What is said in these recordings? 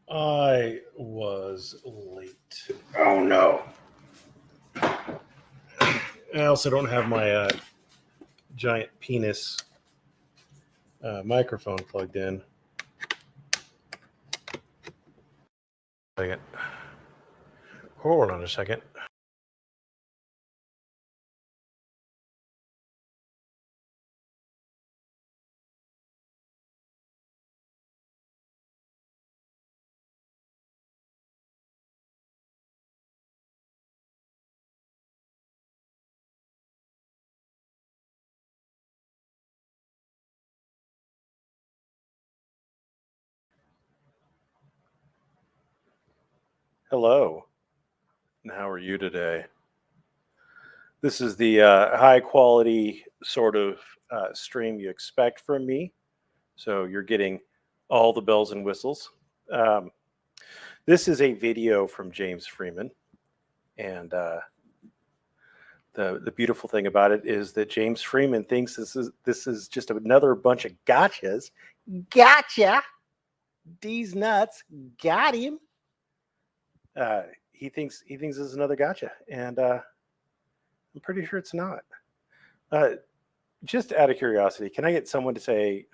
I was late. Oh no. I also don't have my giant penis microphone plugged in. Hold on a second. Hello, and how are you today? This is the high quality sort of stream you expect from me. So you're getting all the bells and whistles. Um, this is a video from James Freeman. And the beautiful thing about it is that James Freeman thinks this is just another bunch of gotchas. Gotcha. These nuts got him. He thinks this is another gotcha, and I'm pretty sure it's not. Uh, just out of curiosity, can I get someone to say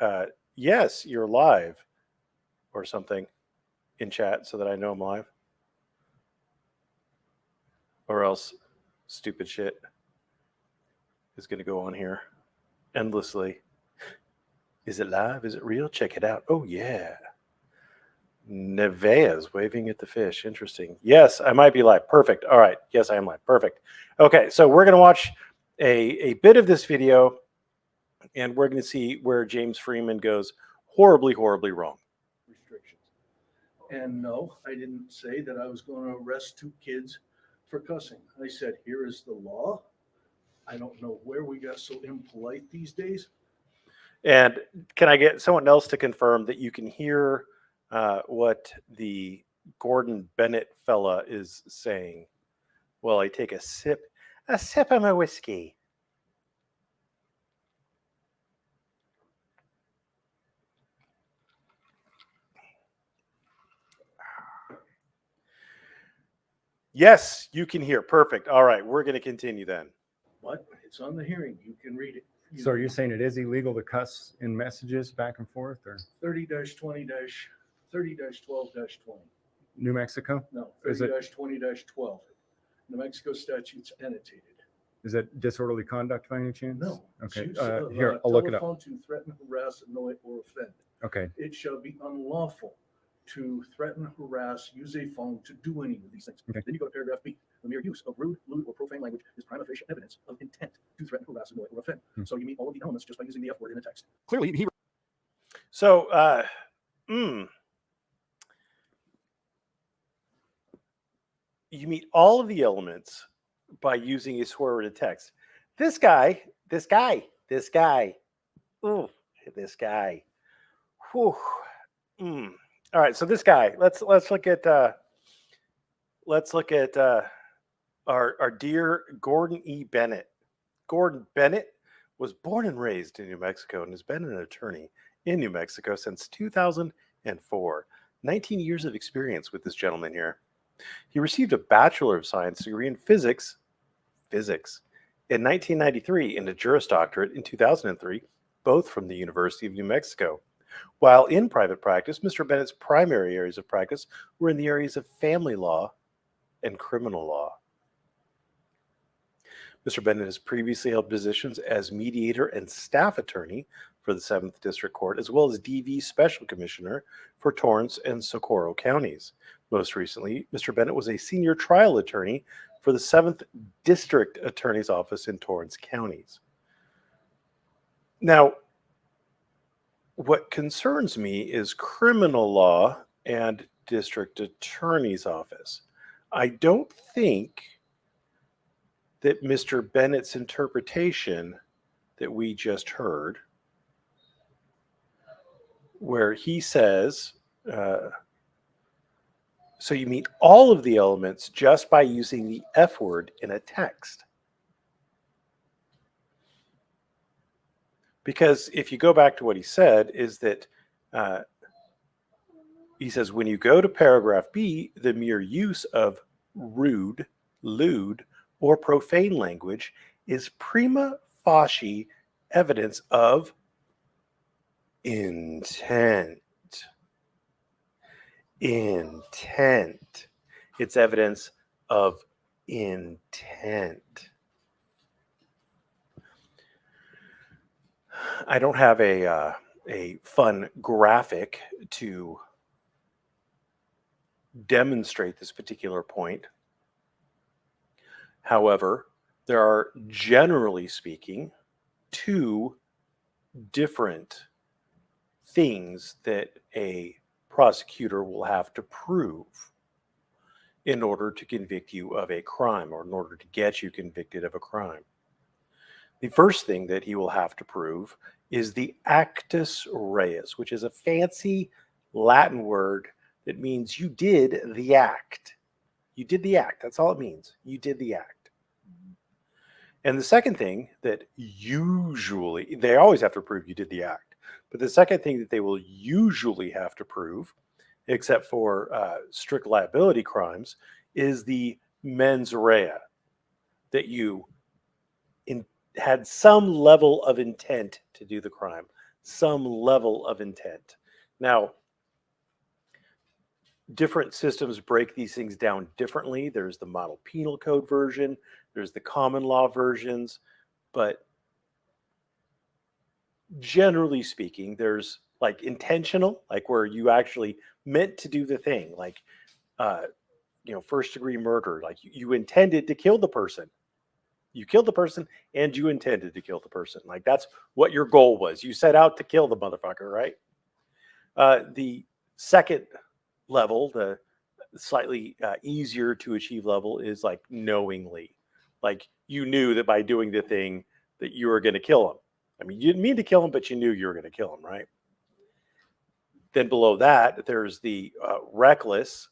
yes, you're live, or something in chat so that I know I'm live, or else stupid shit is going to go on here endlessly. Is it live? Is it real? Check it out. Oh yeah. Nevaeh's waving at the fish. Interesting. Yes, I might be live. Perfect. All right. Yes, I am live. Perfect. Okay, so we're going to watch a bit of this video, and we're going to see where James Freeman goes horribly, horribly wrong. Restrictions. And no, I didn't say that I was going to arrest two kids for cussing. I said, here is the law. I don't know where we got so impolite these days. And can I get someone else to confirm that you can hear what the Gordon Bennett fella is saying while I take a sip of my whiskey? Yes, you can hear. Perfect. All right, we're going to continue then. But it's on the hearing. You can read it. So are you saying it is illegal to cuss in messages back and forth, or 30-20-30-12-20? New Mexico? No, Is it- 30-20-12. New Mexico statutes annotated. Is that disorderly conduct by any chance? No. Okay. Use, Here, I'll look it up. telephone to threaten, harass, annoy, or offend. Okay. It shall be unlawful to threaten, harass, use a phone to do any of these things. Okay. Then you go to paragraph B. The mere use of rude, lewd, or profane language is prima facie evidence of intent to threaten, harass, annoy, or offend. So you meet all of the elements just by using the F word in a text. Clearly, he. So, you meet all of the elements by using a swear word in text. This guy. Ooh, this guy. Whew. All right, so this guy. Let's look at our dear Gordon E. Bennett. Gordon Bennett was born and raised in New Mexico and has been an attorney in New Mexico since 2004. 19 years of experience with this gentleman here. He received a Bachelor of Science degree in physics in 1993 and a Juris Doctorate in 2003, both from the University of New Mexico. While in private practice, Mr. Bennett's primary areas of practice were in the areas of family law and criminal law. Mr. Bennett has previously held positions as mediator and staff attorney for the 7th District Court, as well as DV Special Commissioner for Torrance and Socorro counties. Most recently, Mr. Bennett was a senior trial attorney for the 7th District Attorney's Office in Torrance counties. Now, what concerns me is criminal law and district attorney's office. I don't think that Mr. Bennett's interpretation that we just heard, where he says, so you meet all of the elements just by using the F word in a text. Because if you go back to what he said, is that, he says, when you go to paragraph B, the mere use of rude, lewd, or profane language is prima facie evidence of intent. Intent. It's evidence of intent. I don't have a fun graphic to demonstrate this particular point. However, there are, generally speaking, two different things that a prosecutor will have to prove in order to convict you of a crime, or in order to get you convicted of a crime. The first thing that he will have to prove is the actus reus, which is a fancy Latin word that means you did the act. You did the act. That's all it means. You did the act. And the second thing that usually, they always have to prove you did the act. But the second thing that they will usually have to prove, except for strict liability crimes, is the mens rea, that you had some level of intent to do the crime, some level of intent. Now, different systems break these things down differently. There's the model penal code version, there's the common law versions, but generally speaking, there's like intentional, like where you actually meant to do the thing, like first degree murder, like you intended to kill the person. You killed the person and you intended to kill the person. Like that's what your goal was. You set out to kill the motherfucker, right? The second level, the slightly easier to achieve level, is like knowingly. Like you knew that by doing the thing that you were going to kill him. I mean, you didn't mean to kill him, but you knew you were going to kill him, right? Then below that, there's the reckless.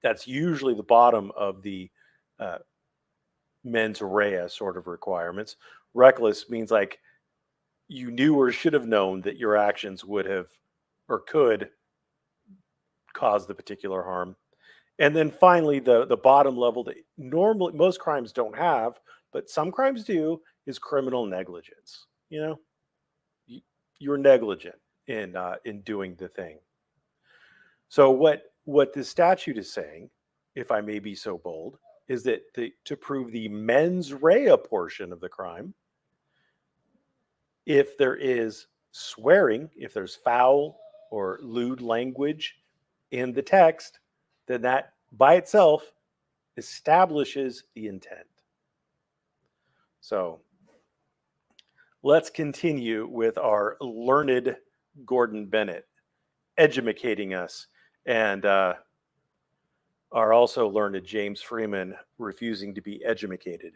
That's usually the bottom of the mens rea sort of requirements. Reckless means like you knew or should have known that your actions would have or could cause the particular harm. And then finally, the bottom level that normally most crimes don't have, but some crimes do, is criminal negligence. You know, you're negligent in doing the thing. So what the statute is saying, if I may be so bold, is that to prove the mens rea portion of the crime, if there is swearing, if there's foul or lewd language in the text, then that by itself establishes the intent. So let's continue with our learned Gordon Bennett edumacating us, and our also learned James Freeman refusing to be edumacated.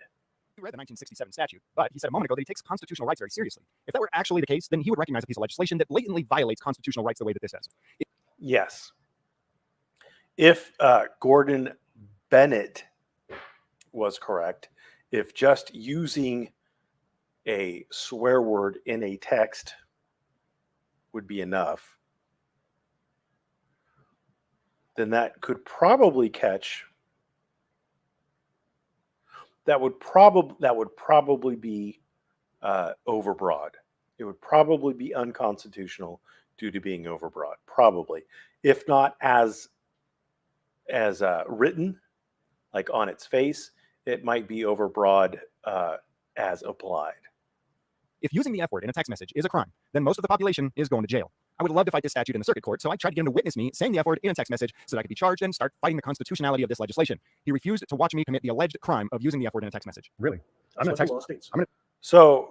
He read the 1967 statute, but he said a moment ago that he takes constitutional rights very seriously. If that were actually the case, then he would recognize a piece of legislation that blatantly violates constitutional rights the way that this does. Yes. If Gordon Bennett was correct, if just using a swear word in a text would be enough, then that could probably catch. That would probably be overbroad. It would probably be unconstitutional due to being overbroad. Probably, if not as written, like on its face, it might be overbroad as applied. If using the F word in a text message is a crime, then most of the population is going to jail. I would love to fight this statute in the circuit court, so I tried to get him to witness me saying the F word in a text message so that I could be charged and start fighting the constitutionality of this legislation. He refused to watch me commit the alleged crime of using the F word in a text message. Really? So,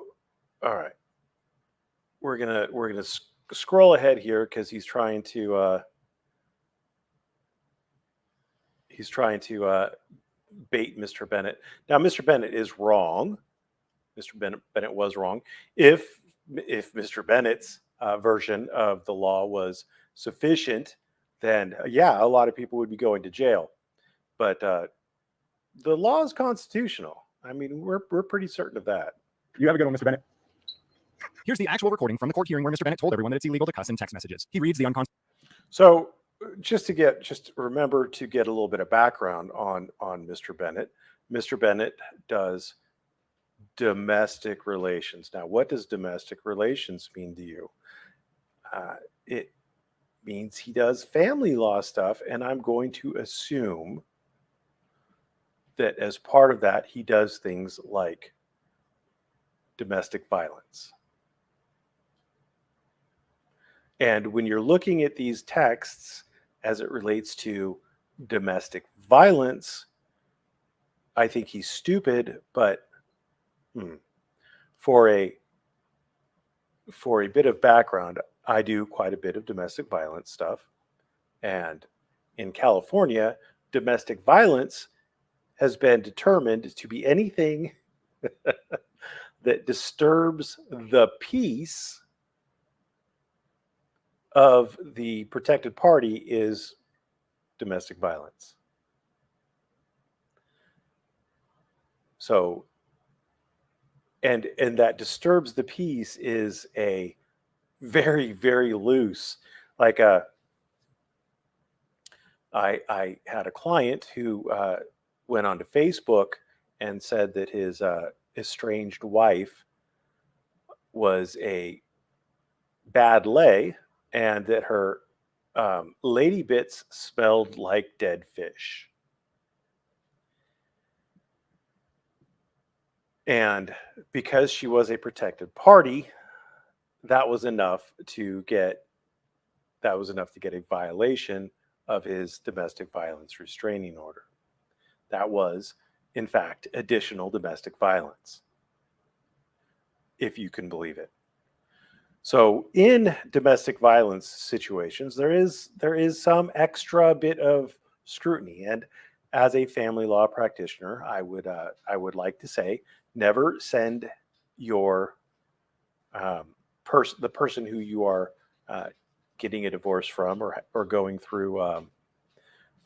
all right, we're gonna scroll ahead here because he's trying to bait Mr. Bennett. Now, Mr. Bennett is wrong. Mr. Bennett was wrong. If Mr. Bennett's version of the law was sufficient, then yeah, a lot of people would be going to jail. But the law is constitutional. I mean, we're pretty certain of that. You have a good one, Mr. Bennett. Here's the actual recording from the court hearing where Mr. Bennett told everyone that it's illegal to cuss in text messages. He reads the So just remember to get a little bit of background on Mr. Bennett. Mr. Bennett does domestic relations. Now, what does domestic relations mean to you? It means he does family law stuff, and I'm going to assume that as part of that, he does things like domestic violence. And when you're looking at these texts as it relates to domestic violence, I think he's stupid, but for a bit of background, I do quite a bit of domestic violence stuff. And in California, domestic violence has been determined to be anything that disturbs the peace of the protected party is domestic violence. So, and that disturbs the peace is a very, very loose, like I had a client who went onto Facebook and said that his estranged wife was a bad lay and that her lady bits smelled like dead fish. And because she was a protected party, that was enough to get a violation of his domestic violence restraining order. That was, in fact, additional domestic violence, if you can believe it. So in domestic violence situations, there is some extra bit of scrutiny. And as a family law practitioner, I would like to say, never send your the person who you are getting a divorce from or going through a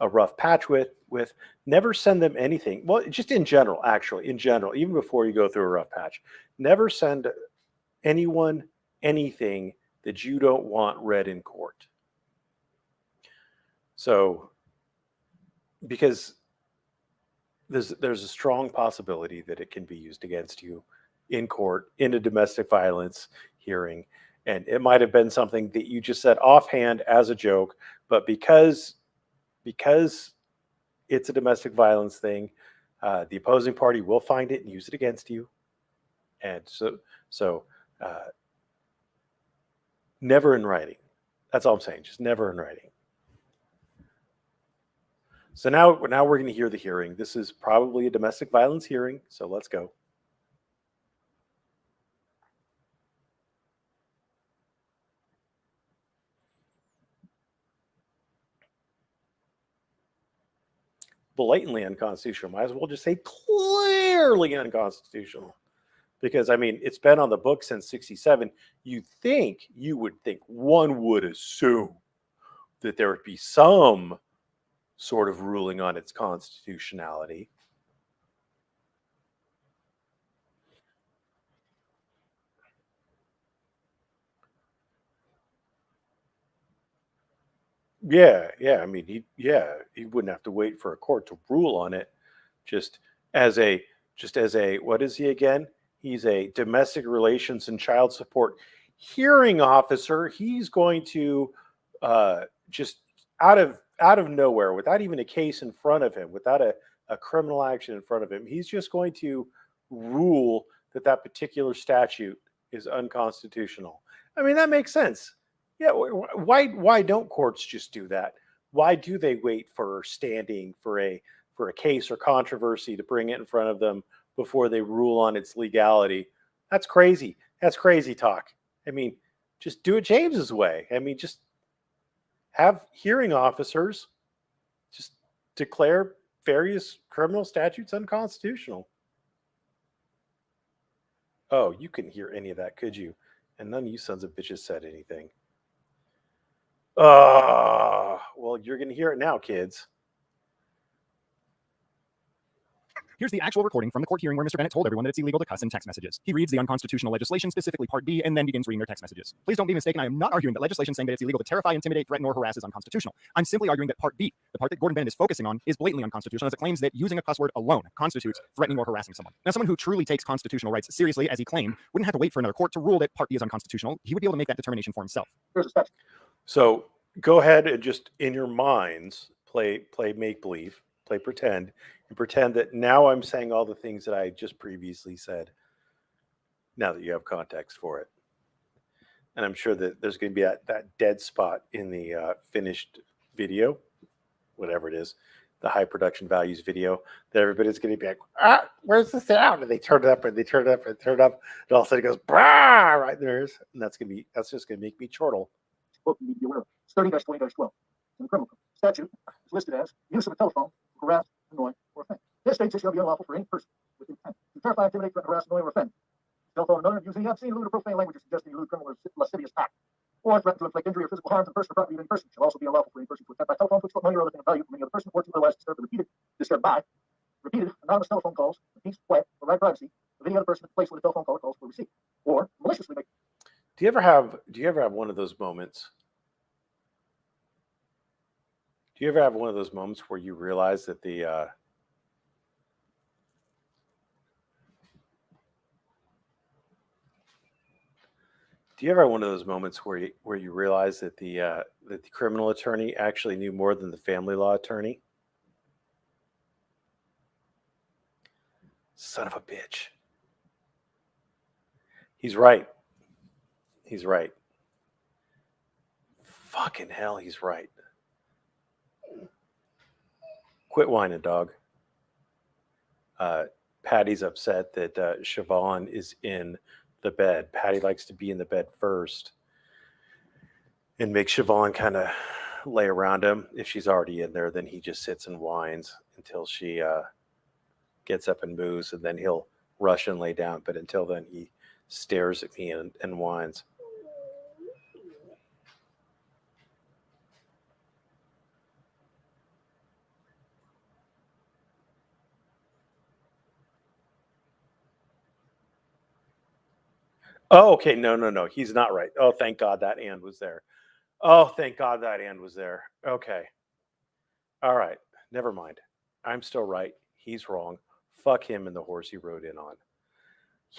rough patch with, never send them anything. Well, just in general, actually, even before you go through a rough patch, never send anyone anything that you don't want read in court. So, because there's a strong possibility that it can be used against you in court in a domestic violence hearing, and it might have been something that you just said offhand as a joke, but because it's a domestic violence thing, the opposing party will find it and use it against you. And so never in writing. That's all I'm saying. Just never in writing. So now we're going to hear the hearing. This is probably a domestic violence hearing. So let's go. Blatantly unconstitutional. Might as well just say clearly unconstitutional. Because I mean, it's been on the books since '67. You would think one would assume that there would be some sort of ruling on its constitutionality. Yeah. I mean, he wouldn't have to wait for a court to rule on it. Just as a what is he again? He's a domestic relations and child support hearing officer. He's going to just out of nowhere, without even a case in front of him, without a criminal action in front of him, he's just going to rule that particular statute is unconstitutional. I mean, that makes sense. Yeah, why don't courts just do that? Why do they wait for standing for a case or controversy to bring it in front of them before they rule on its legality? That's crazy. That's crazy talk. I mean, just do it James's way. I mean, just have hearing officers just declare various criminal statutes unconstitutional. Oh, you couldn't hear any of that, could you? And none of you sons of bitches said anything. Well, you're going to hear it now, kids. Here's the actual recording from the court hearing where Mr. Bennett told everyone that it's illegal to cuss in text messages. He reads the unconstitutional legislation, specifically Part B, and then begins reading their text messages. Please don't be mistaken. I am not arguing that legislation saying that it's illegal to terrify, intimidate, threaten, or harass is unconstitutional. I'm simply arguing that Part B, the part that Gordon Bennett is focusing on, is blatantly unconstitutional as it claims that using a cuss word alone constitutes threatening or harassing someone. Now, someone who truly takes constitutional rights seriously, as he claimed, wouldn't have to wait for another court to rule that Part B is unconstitutional. He would be able to make that determination for himself. So go ahead and just in your minds play make believe, play pretend, and pretend that now I'm saying all the things that I just previously said. Now that you have context for it, and I'm sure that there's going to be that dead spot in the finished video, whatever it is, the high production values video, that everybody's going to be like, where's the sound? And they turn it up and they turn it up and turn it up, and all of a sudden it goes, brah, right there. And that's just going to make me chortle. Book you need to be aware of. 30-20-12. In the criminal code, statute is listed as use of a telephone to harass, annoy, or offend. This states it shall be unlawful for any person with intent to terrify, intimidate, threaten, harass, annoy, or offend. Telephone another using obscene, lewd, or profane language or suggesting a lewd, criminal, or lascivious act, or threaten to inflict injury or physical harm to the person or property of any person shall also be unlawful for any person to attempt by telephone to extort money or other thing of value from any other person or to otherwise disturb anonymous telephone calls, the peace, quiet, or right privacy of any other person at the place where the telephone caller calls for receipt, or maliciously make. Do you ever have one of those moments? Do you ever have one of those moments where you realize that the Do you ever have one of those moments where you realize that the criminal attorney actually knew more than the family law attorney? Son of a bitch. He's right. He's right. Fucking hell, he's right. Quit whining, dog. Patty's upset that Siobhan is in the bed. Patty likes to be in the bed first and make Siobhan kind of lay around him. If she's already in there, then he just sits and whines until she gets up and moves, and then he'll rush and lay down. But until then, he stares at me and whines. Oh, okay. No. He's not right. Oh, thank God that and was there. Oh, thank God that and was there. Okay. All right. Never mind. I'm still right. He's wrong. Fuck him and the horse he rode in on.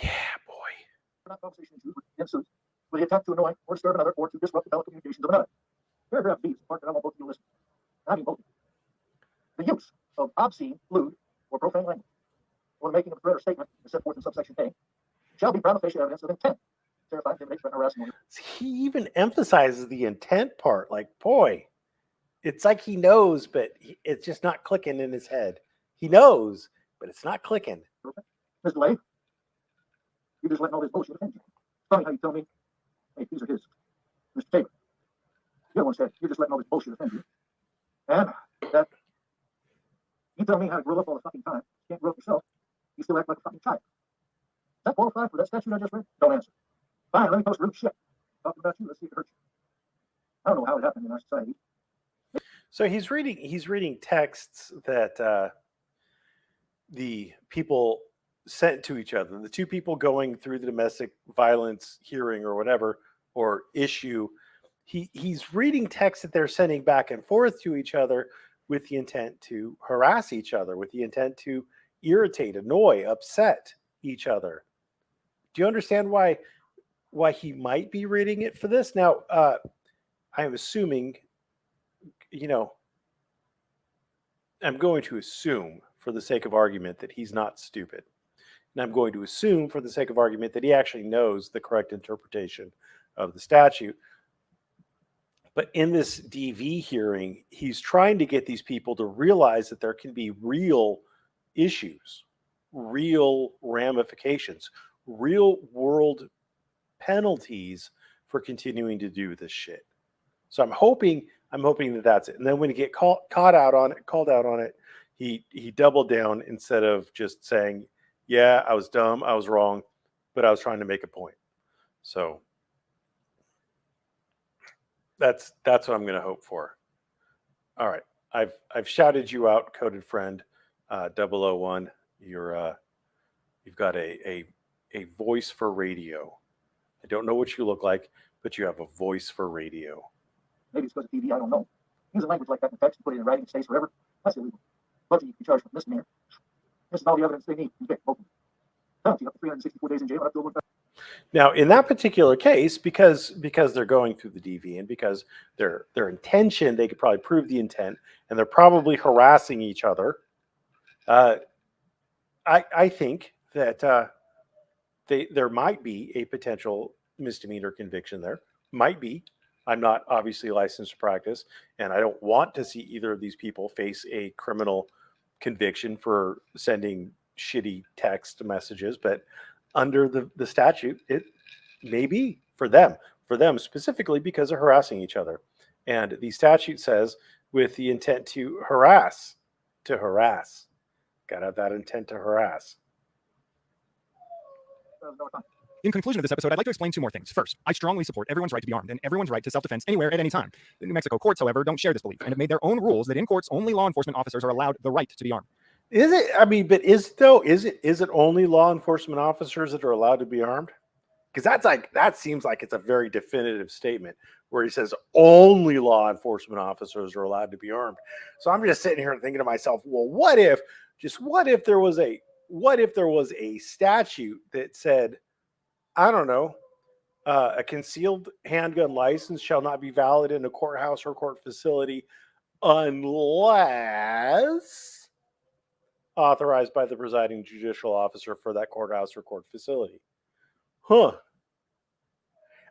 Yeah, boy. Not conversation issues with suits with the attempt to annoy or disturb another or to disrupt the telecommunications of another. Paragraph B is the part that I want both of you to listen. I mean both. The use of obscene, lewd, or profane language, or the making of a threat or statement as set forth in subsection A, shall be prima facie evidence of intent. Terrify, intimidate, threaten, harass, annoy. He even emphasizes the intent part. Like, boy, it's like he knows, but it's just not clicking in his head. He knows, but it's not clicking. Mr. Lay, you just letting all this bullshit offend you. It's funny how you tell me, hey, these are his. Mr. Tabor, the other one said, you're just letting all this bullshit offend you. And that, you tell me how to grow up all the fucking time. You can't grow up yourself. You still act like a fucking child. Does that qualify for that statute I just read? Don't answer. Fine, let me post rude shit. Talking about you, let's see if it hurts you. I don't know how it happened in our society. So he's reading texts that the people sent to each other, the two people going through the domestic violence hearing or whatever, or issue. He's reading texts that they're sending back and forth to each other with the intent to harass each other, with the intent to irritate, annoy, upset each other. Do you understand why he might be reading it for this? Now, I'm assuming, I'm going to assume for the sake of argument that he's not stupid. And I'm going to assume for the sake of argument that he actually knows the correct interpretation of the statute. But in this DV hearing, he's trying to get these people to realize that there can be real issues, real ramifications, real world penalties for continuing to do this shit. So I'm hoping that that's it. And then when he get called out on it, he doubled down instead of just saying, yeah, I was dumb, I was wrong, but I was trying to make a point. So that's what I'm going to hope for. All right. I've shouted you out, coded friend 001. You've got a voice for radio. I don't know what you look like, but you have a voice for radio. Maybe it's because of TV, I don't know. Using language like that in text, put it in writing, it stays forever. That's illegal. But you can be charged with misdemeanor. This is all the evidence they need to convict both of them. Penalty up to 364 days in jail, up to over. Now, in that particular case, because they're going through the DV and because their intention, they could probably prove the intent, and they're probably harassing each other. I think that there might be a potential misdemeanor conviction there. Might be. I'm not obviously licensed to practice, and I don't want to see either of these people face a criminal conviction for sending shitty text messages. But under the statute, it may be for them specifically because they're harassing each other. And the statute says with the intent to harass. Got to have that intent to harass. In conclusion of this episode, I'd like to explain two more things. First, I strongly support everyone's right to be armed and everyone's right to self-defense anywhere at any time. The New Mexico courts, however, don't share this belief and have made their own rules that in courts only law enforcement officers are allowed the right to be armed. Is it? I mean, but is it only law enforcement officers that are allowed to be armed? Because that seems like it's a very definitive statement where he says only law enforcement officers are allowed to be armed. So I'm just sitting here thinking to myself, well, what if there was a statute that said, I don't know, a concealed handgun license shall not be valid in a courthouse or court facility unless authorized by the presiding judicial officer for that courthouse or court facility. I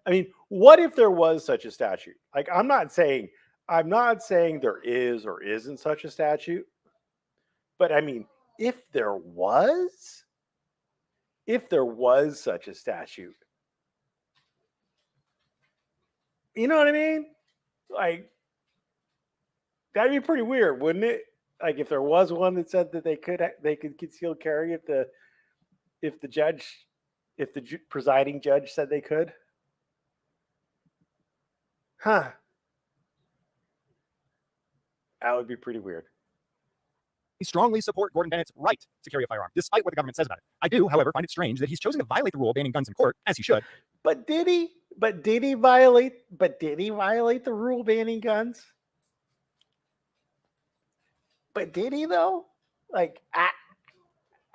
mean, what if there was such a statute? Like, I'm not saying there is or isn't such a statute, but I mean, if there was such a statute, you know what I mean? Like, that'd be pretty weird, wouldn't it? Like, if there was one that said that they could conceal carry if the presiding judge said they could. That would be pretty weird. I strongly support Gordon Bennett's right to carry a firearm, despite what the government says about it. I do, however, find it strange that he's chosen to violate the rule banning guns in court, as he should. But did he violate the rule banning guns? But did he though? Like,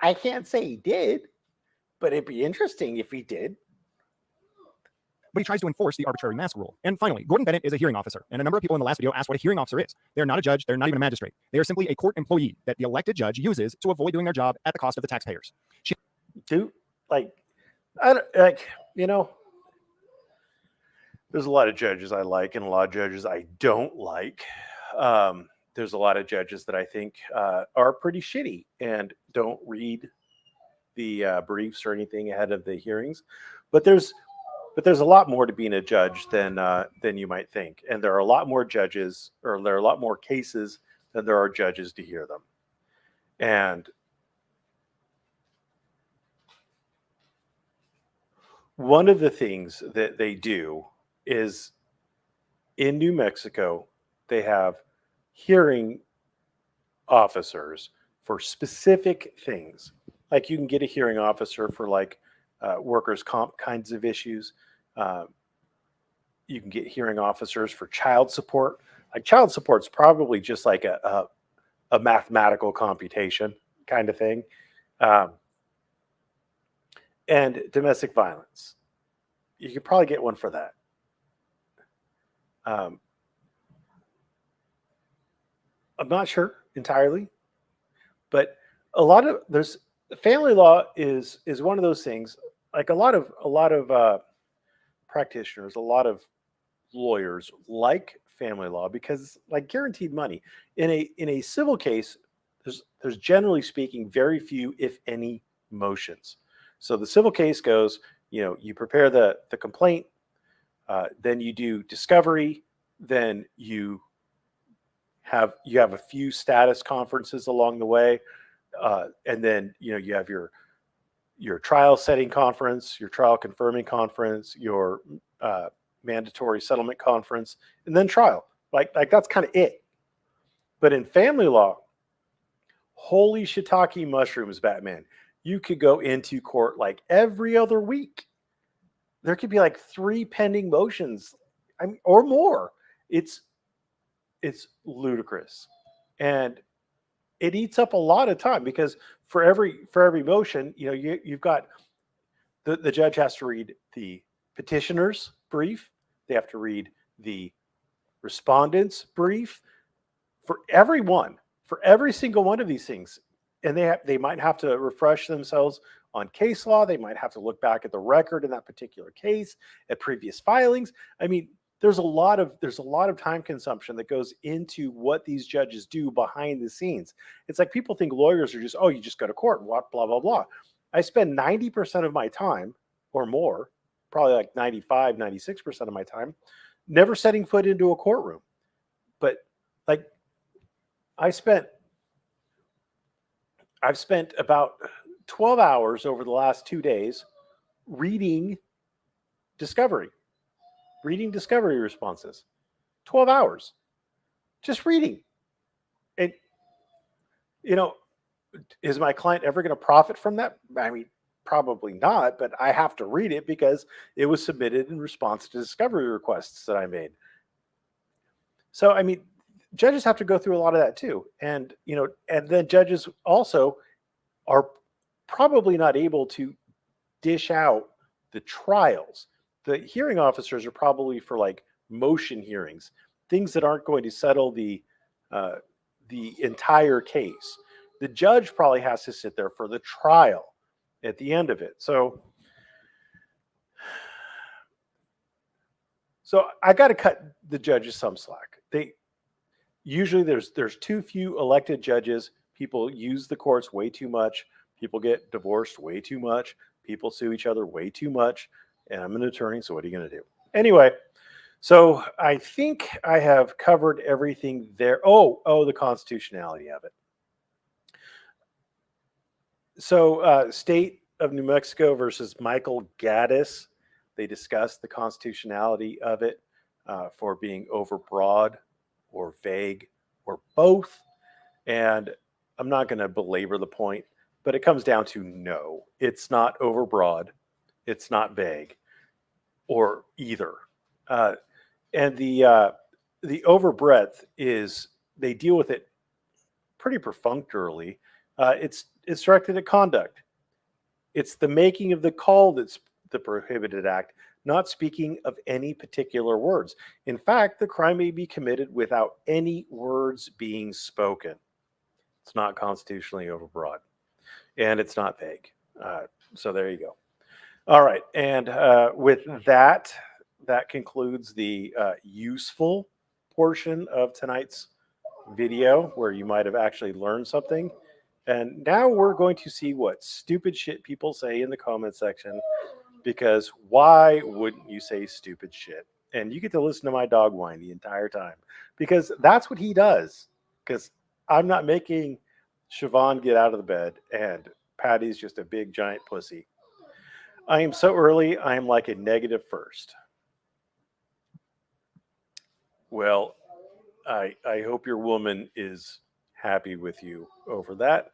I can't say he did, but it'd be interesting if he did. But he tries to enforce the arbitrary mask rule. And finally, Gordon Bennett is a hearing officer, and a number of people in the last video asked what a hearing officer is. They're not a judge, they're not even a magistrate. They are simply a court employee that the elected judge uses to avoid doing their job at the cost of the taxpayers. There's a lot of judges I like and a lot of judges I don't like. There's a lot of judges that I think are pretty shitty and don't read the briefs or anything ahead of the hearings. But there's a lot more to being a judge than you might think. And there are a lot more judges, or there are a lot more cases than there are judges to hear them. And one of the things that they do is in New Mexico, they have hearing officers for specific things. Like, you can get a hearing officer for workers' comp kinds of issues. You can get hearing officers for child support. Like, child support's probably just like a mathematical computation kind of thing. And domestic violence. You could probably get one for that. I'm not sure entirely, but there's family law is one of those things. Like, a lot of practitioners, a lot of lawyers like family law because it's like guaranteed money. In a civil case, there's generally speaking very few, if any, motions. So the civil case goes, you prepare the complaint, then you do discovery, then you have a few status conferences along the way, and then you have your trial setting conference, your trial confirming conference, your mandatory settlement conference, and then trial. Like that's kind of it. But in family law, Holy shiitake mushrooms, Batman. You could go into court like every other week. There could be like 3 pending motions, or more. It's ludicrous, and it eats up a lot of time because for every motion, you've got the judge has to read the petitioner's brief. They have to read the respondent's brief for every single one of these things, and they might have to refresh themselves on case law. They might have to look back at the record in that particular case, at previous filings. I mean, there's a lot of time consumption that goes into what these judges do behind the scenes. It's like people think lawyers are just, oh, you just go to court and what, blah blah blah. I spend 90% of my time or more, probably like 95, 96% of my time, never setting foot into a courtroom. But like I've spent about 12 hours over the last 2 days reading discovery responses. 12 hours just reading. And is my client ever going to profit from that? I mean, probably not, but I have to read it because it was submitted in response to discovery requests that I made. So, I mean, judges have to go through a lot of that too. And, and then judges also are probably not able to dish out the trials. The hearing officers are probably for like motion hearings, things that aren't going to settle the entire case. The judge probably has to sit there for the trial at the end of it. So I got to cut the judges some slack. Usually there's too few elected judges. People use the courts way too much. People get divorced way too much. People sue each other way too much. And I'm an attorney, so what are you going to do? Anyway, so I think I have covered everything there. Oh, the constitutionality of it. So State of New Mexico versus Michael Gaddis, they discussed the constitutionality of it for being overbroad or vague or both. And I'm not going to belabor the point, but it comes down to no, it's not overbroad. It's not vague or either. And the overbreadth is, they deal with it pretty perfunctorily. It's directed at conduct. It's the making of the call that's the prohibited act, not speaking of any particular words. In fact, the crime may be committed without any words being spoken. It's not constitutionally overbroad, and it's not vague. So there you go. All right, and with that concludes the useful portion of tonight's video, where you might have actually learned something. And now we're going to see what stupid shit people say in the comment section, because why wouldn't you say stupid shit? And you get to listen to my dog whine the entire time, because that's what he does. Because I'm not making Siobhan get out of the bed, and Patty's just a big giant pussy. I am so early, I am like a negative first. Well, I hope your woman is happy with you over that,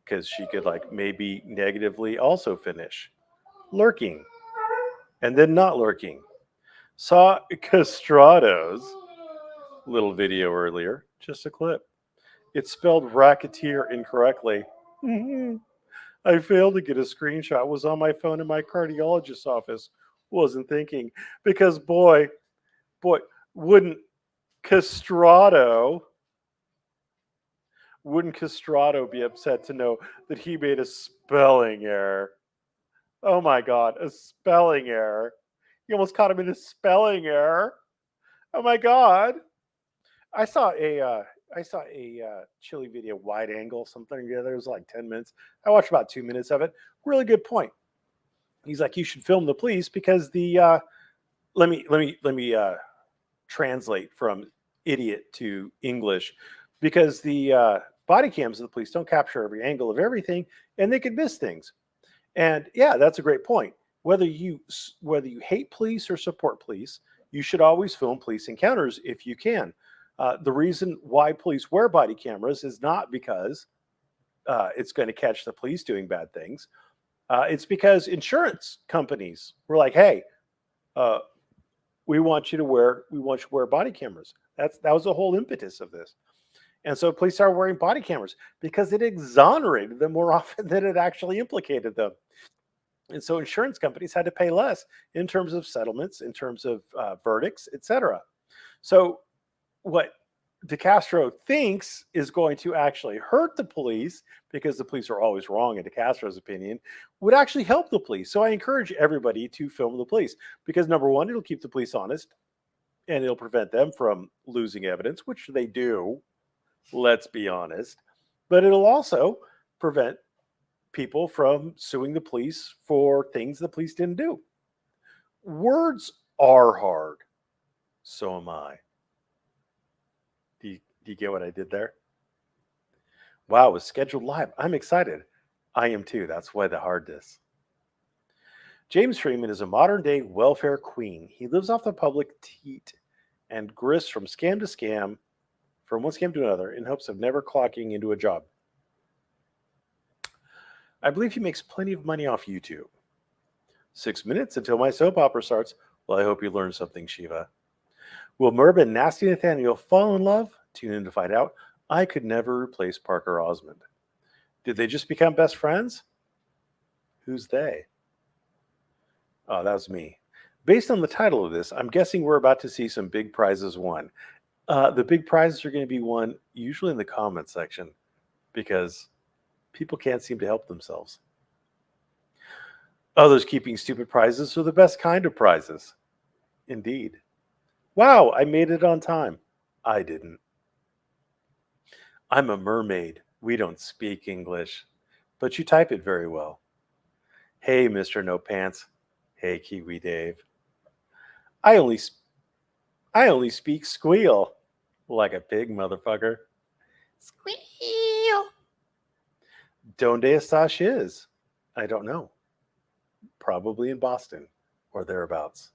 because she could like maybe negatively also finish lurking and then not lurking. Saw Castrado's little video earlier, just a clip. It spelled racketeer incorrectly. I failed to get a screenshot. It was on my phone in my cardiologist's office. Wasn't thinking, because boy, wouldn't Castrado be upset to know that he made a spelling error? Oh my God, a spelling error. You almost caught him in a spelling error. Oh my God. I saw a chili video, wide angle, something together. It was like 10 minutes. I watched about 2 minutes of it. Really good point. He's like, you should film the police because the let me translate from idiot to English, because the body cams of the police don't capture every angle of everything, and they could miss things. And yeah, that's a great point. Whether you hate police or support police, you should always film police encounters if you can. The reason why police wear body cameras is not because it's going to catch the police doing bad things. It's because insurance companies were like, "Hey, uh, we want you to wear body cameras." That was the whole impetus of this. And so police started wearing body cameras because it exonerated them more often than it actually implicated them. And so insurance companies had to pay less in terms of settlements, in terms of verdicts, etc. So what DeCastro thinks is going to actually hurt the police, because the police are always wrong in DeCastro's opinion, would actually help the police. So I encourage everybody to film the police, because number one, it'll keep the police honest and it'll prevent them from losing evidence, which they do, let's be honest. But it'll also prevent people from suing the police for things the police didn't do. Words are hard. So am I. Do you get what I did there? Wow, it was scheduled live. I'm excited. I am too. That's why the hardness. James Freeman is a modern day welfare queen. He lives off the public teat and grist from scam to scam, from one scam to another, in hopes of never clocking into a job. I believe he makes plenty of money off YouTube. 6 minutes until my soap opera starts. Well, I hope you learned something, Shiva. Will Merb and Nasty Nathaniel fall in love? Tune in to find out. I could never replace Parker Osmond. Did they just become best friends? Who's they? Oh, that was me. Based on the title of this, I'm guessing we're about to see some big prizes won. The big prizes are going to be won usually in the comment section, because people can't seem to help themselves. Others keeping stupid prizes are the best kind of prizes. Indeed. Wow, I made it on time. I didn't. I'm a mermaid. We don't speak English, but you type it very well. Hey, Mr. No Pants. Hey, Kiwi Dave. I only speak squeal, like a pig, motherfucker. Squeal. Donde estás is? I don't know. Probably in Boston or thereabouts.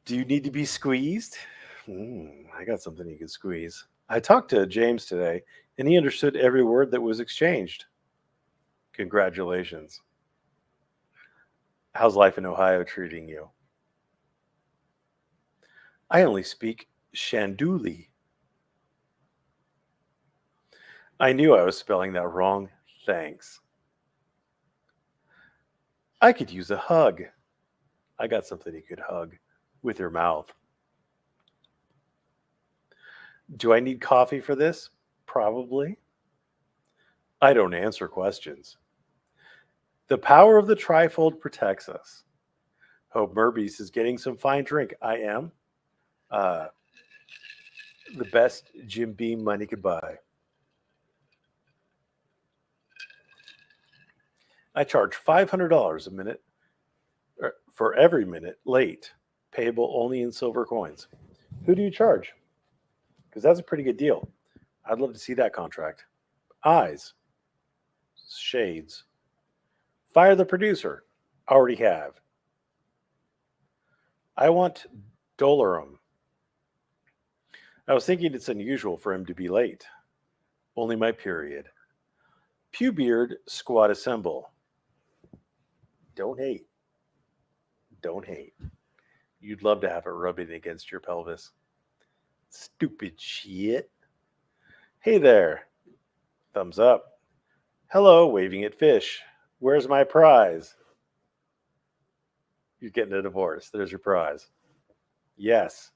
Do you need to be squeezed? I got something you can squeeze. I talked to James today, and he understood every word that was exchanged. Congratulations. How's life in Ohio treating you? I only speak Shanduli. I knew I was spelling that wrong. Thanks. I could use a hug. I got something you could hug with your mouth. Do I need coffee for this? Probably. I don't answer questions. The power of the trifold protects us. Hope Merbies is getting some fine drink. I am. The best Jim Beam money could buy. I charge $500 a minute for every minute late, payable only in silver coins. Who do you charge? Because that's a pretty good deal. I'd love to see that contract. Eyes. Shades. Fire the producer. Already have. I want Dolorum. I was thinking it's unusual for him to be late. Only my period. Pewbeard squad assemble. Don't hate. Don't hate. You'd love to have it rubbing against your pelvis. Stupid shit. Hey there. Thumbs up. Hello, waving at fish. Where's my prize? You're getting a divorce. There's your prize. Yes.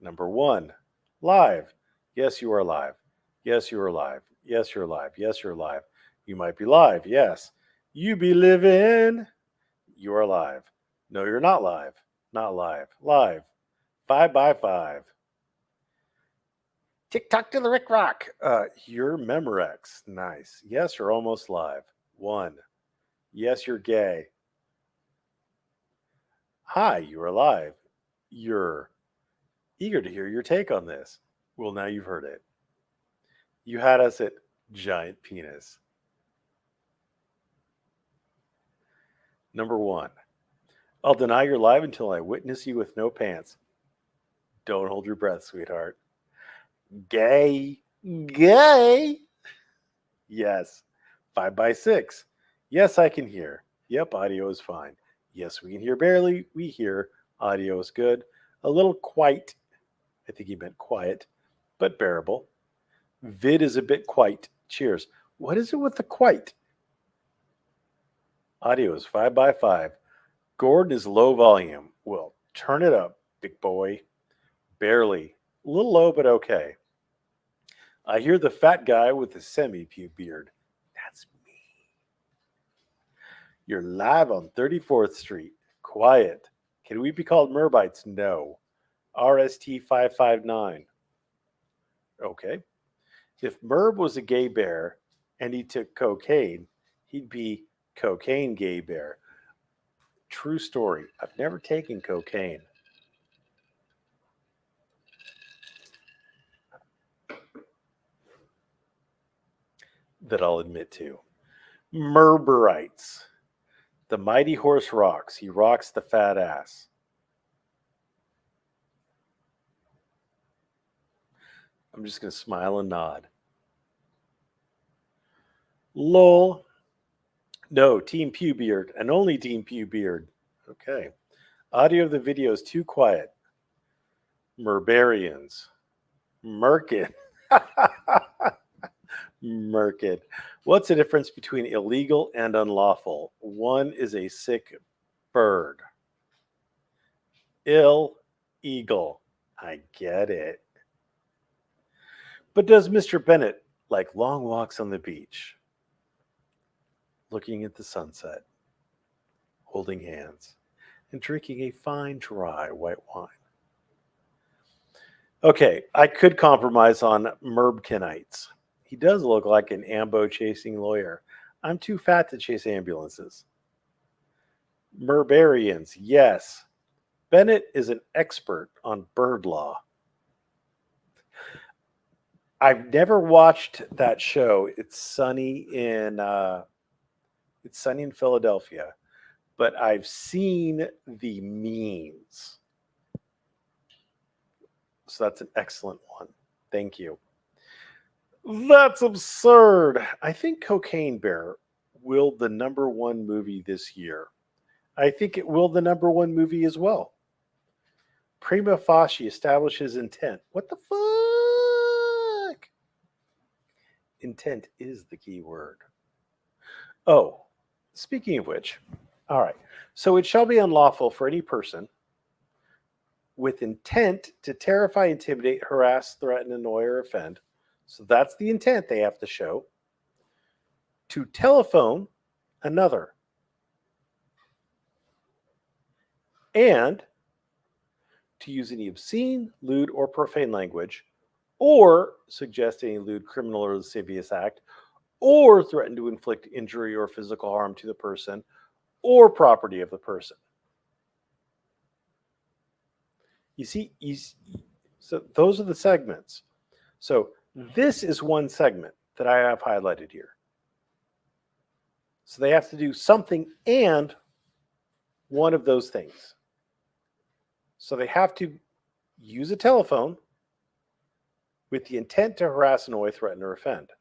Number 1. Live. Yes, you are live. Yes, you are live. Yes, you're live. Yes, you're live. You might be live. Yes. You be living. You are live. No, you're not live. Not live. Live. 5 by 5. TikTok to the Rick Rock. You're Memorex. Nice. Yes, you're almost live. 1. Yes, you're gay. Hi, you are live. You're eager to hear your take on this. Well, now you've heard it. You had us at giant penis. Number 1. I'll deny you're live until I witness you with no pants. Don't hold your breath, sweetheart. Gay. Gay. Yes. 5x6. Yes, I can hear. Yep, audio is fine. Yes, we can hear barely. We hear. Audio is good. A little quite. I think he meant quiet, but bearable. Vid is a bit quite. Cheers. What is it with the quite? Audio is 5x5. Gordon is low volume. Well, turn it up, big boy. Barely. A little low, but okay. I hear the fat guy with the semi-pube beard. That's me. You're live on 34th Street. Quiet. Can we be called Merbites? No. RST 559. Okay. If Merb was a gay bear and he took cocaine, he'd be cocaine gay bear. True story. I've never taken cocaine. That I'll admit to. Merberites. The mighty horse rocks. He rocks the fat ass. I'm just going to smile and nod. Lol. No, Team Pew Beard, and only Team Pew Beard. Okay. Audio of the video is too quiet. Merbarians. Merkin. Merkin. What's the difference between illegal and unlawful? One is a sick bird. Illegal. I get it. But does Mr. Bennett like long walks on the beach? Looking at the sunset, holding hands, and drinking a fine, dry white wine. Okay, I could compromise on Merbkinites. He does look like an ambo-chasing lawyer. I'm too fat to chase ambulances. Merbarians, yes. Bennett is an expert on bird law. I've never watched that show. It's Sunny in Philadelphia, but I've seen the memes. So that's an excellent one. Thank you. That's absurd. I think Cocaine Bear will the #1 movie this year. I think it will the #1 movie as well. Prima facie establishes intent. What the fuck? Intent is the key word. Oh, speaking of which, all right. So it shall be unlawful for any person with intent to terrify, intimidate, harass, threaten, annoy, or offend. So that's the intent they have to show. To telephone another. And to use any obscene, lewd, or profane language, or suggest any lewd, criminal, or lascivious act, or threaten to inflict injury or physical harm to the person or property of the person. You see, so those are the segments. So this is one segment that I have highlighted here. So they have to do something and one of those things. So they have to use a telephone with the intent to harass, annoy, threaten, or offend.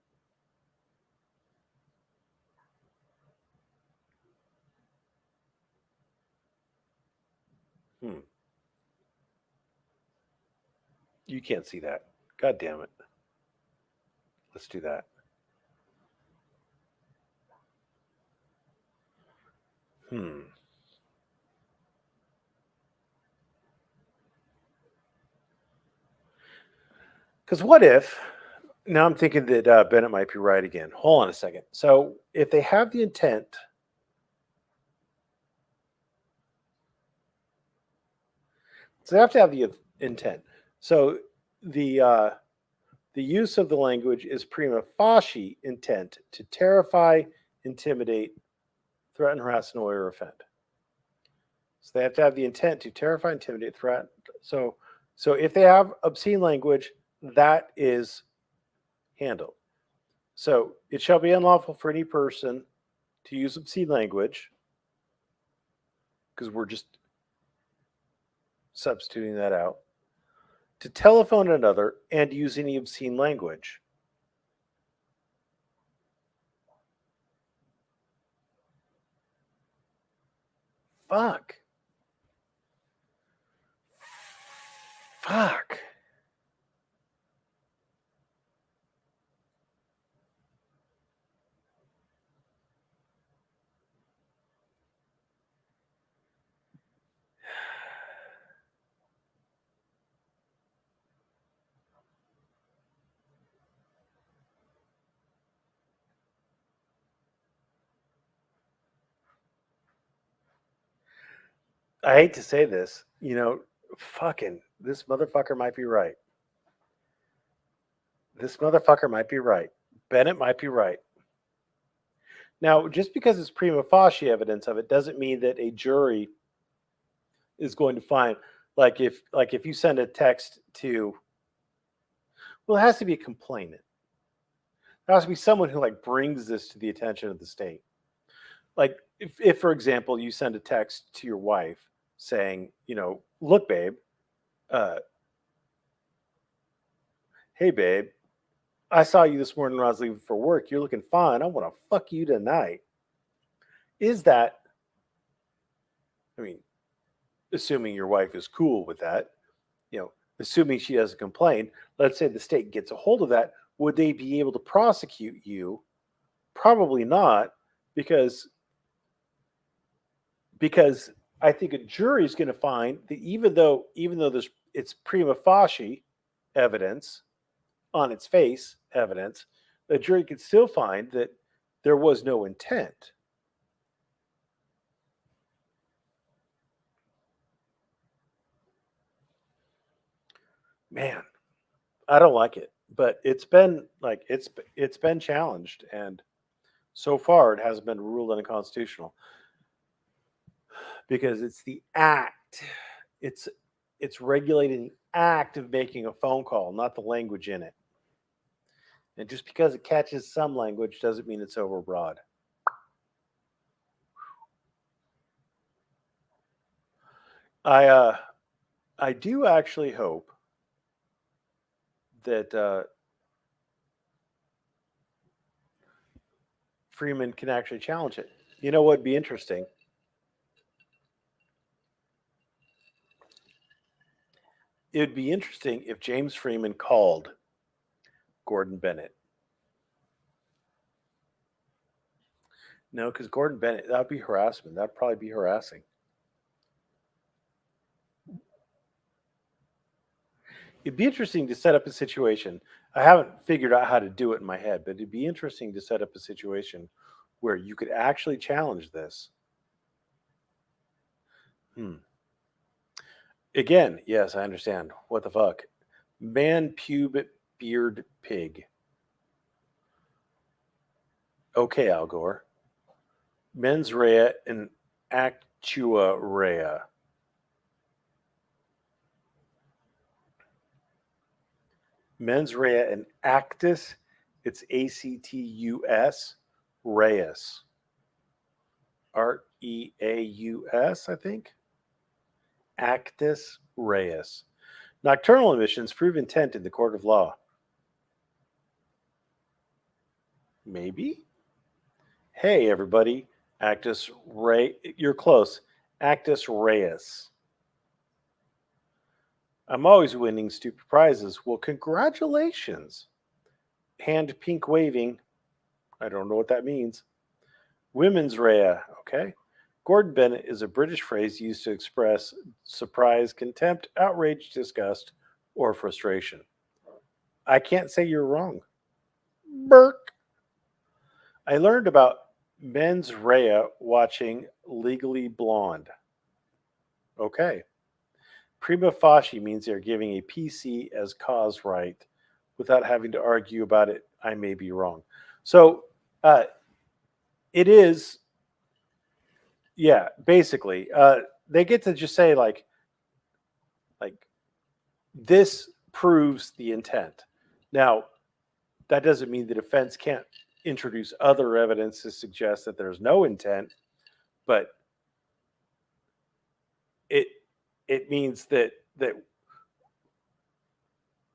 You can't see that. God damn it. Let's do that. Because what if, now I'm thinking that Bennett might be right again. Hold on a second. So if they have the intent, so they have to have the intent. So the use of the language is prima facie intent to terrify, intimidate, threaten, harass, annoy, or offend. So they have to have the intent to terrify, intimidate, threaten. So if they have obscene language, that is handled. So it shall be unlawful for any person to use obscene language, because we're just substituting that out, to telephone another and use any obscene language. Fuck. Fuck. I hate to say this, fucking this motherfucker might be right. This motherfucker might be right. Bennett might be right. Now, just because it's prima facie evidence of it doesn't mean that a jury is going to find, if you send a text to, well, it has to be a complainant. There has to be someone who brings this to the attention of the state. Like if for example you send a text to your wife saying, look, babe, hey babe, I saw you this morning when I was leaving for work. You're looking fine. I want to fuck you tonight. Is that, assuming your wife is cool with that, assuming she doesn't complain, let's say the state gets a hold of that, would they be able to prosecute you? Probably not, because I think a jury is going to find that even though it's prima facie evidence, on its face evidence, a jury could still find that there was no intent. Man, I don't like it, but it's been it's been challenged, and so far it hasn't been ruled unconstitutional because it's the act. It's regulating the act of making a phone call, not the language in it. And just because it catches some language doesn't mean it's overbroad. I do actually hope that Freeman can actually challenge it. You know what would be interesting? It would be interesting if James Freeman called Gordon Bennett. No, because Gordon Bennett, that would be harassment. That would probably be harassing. It'd be interesting to set up a situation. I haven't figured out how to do it in my head, but it'd be interesting to set up a situation where you could actually challenge this. Again, yes, I understand. What the fuck? Man, pube, beard, pig. Okay, Al Gore. Mens rea and actua rea. Mens rea and actus, it's ACTUS, reus. REAUS, I think. Actus reus. Nocturnal emissions prove intent in the court of law. Maybe? Hey, everybody. Actus re. You're close. Actus reus. I'm always winning stupid prizes. Well, congratulations. Hand pink waving. I don't know what that means. Women's rea. Okay. Gordon Bennett is a British phrase used to express surprise, contempt, outrage, disgust, or frustration. I can't say you're wrong. Burk. I learned about mens rea watching Legally Blonde. Okay. Prima facie means they're giving a PC as cause right without having to argue about it. I may be wrong. So it is, yeah, basically, they get to just say like this proves the intent. Now, that doesn't mean the defense can't introduce other evidence to suggest that there's no intent, but it means that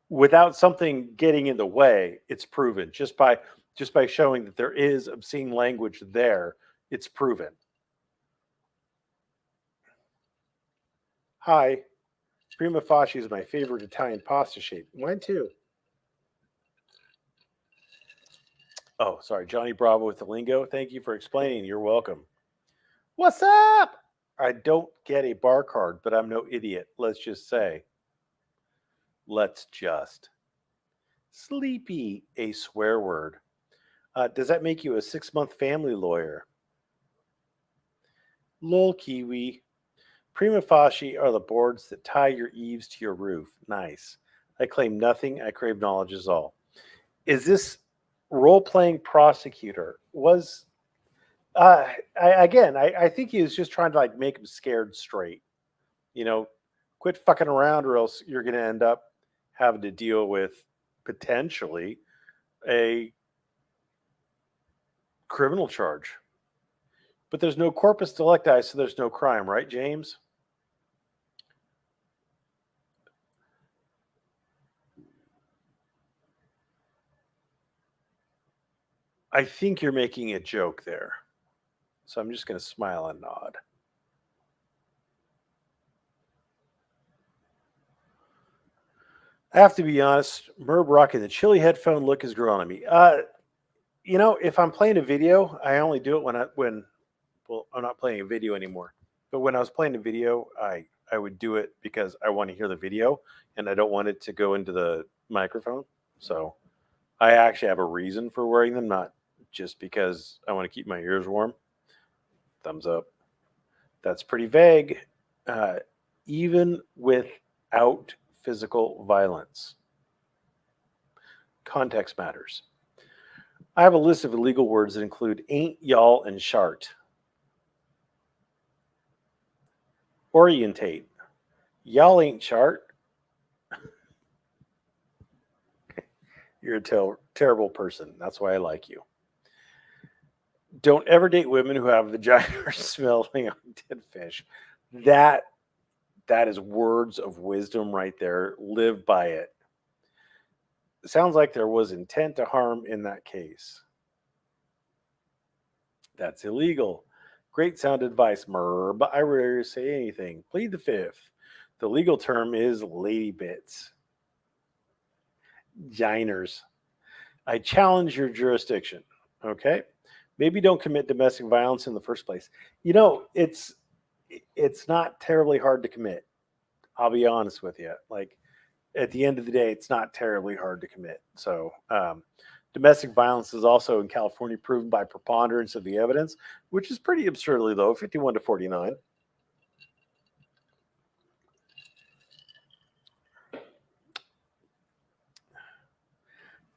without something getting in the way, it's proven just by showing that there is obscene language there. It's proven. Hi, prima facie is my favorite Italian pasta shape. Mine too. Oh, sorry, Johnny Bravo with the lingo. Thank you for explaining. You're welcome. What's up? I don't get a bar card, but I'm no idiot. Let's just say. Let's just. Sleepy, a swear word. Does that make you a 6-month family lawyer? Lol Kiwi. Prima facie are the boards that tie your eaves to your roof. Nice. I claim nothing. I crave knowledge is all. Is this role-playing prosecutor? Was I think he was just trying to like make him scared straight. Quit fucking around, or else you're going to end up having to deal with potentially a criminal charge. But there's no corpus delicti, so there's no crime, right, James? I think you're making a joke there. So I'm just going to smile and nod. I have to be honest, Merb rocking the chili headphone look is growing on me. If I'm playing a video, I only do it when I'm not playing a video anymore. But when I was playing a video, I would do it because I want to hear the video and I don't want it to go into the microphone. So I actually have a reason for wearing them, not just because I want to keep my ears warm. Thumbs up. That's pretty vague. Even without physical violence. Context matters. I have a list of illegal words that include ain't, y'all, and shart. Orientate. Y'all ain't chart. You're a terrible person. That's why I like you. Don't ever date women who have vagina smelling on dead fish. That is words of wisdom right there. Live by it. It sounds like there was intent to harm in that case. That's illegal. Great sound advice, Merb. I rarely say anything. Plead the fifth. The legal term is lady bits. Giners. I challenge your jurisdiction. Okay? Maybe don't commit domestic violence in the first place. It's not terribly hard to commit. I'll be honest with you. Like, at the end of the day, it's not terribly hard to commit. So, domestic violence is also in California proven by preponderance of the evidence, which is pretty absurdly low, 51 to 49.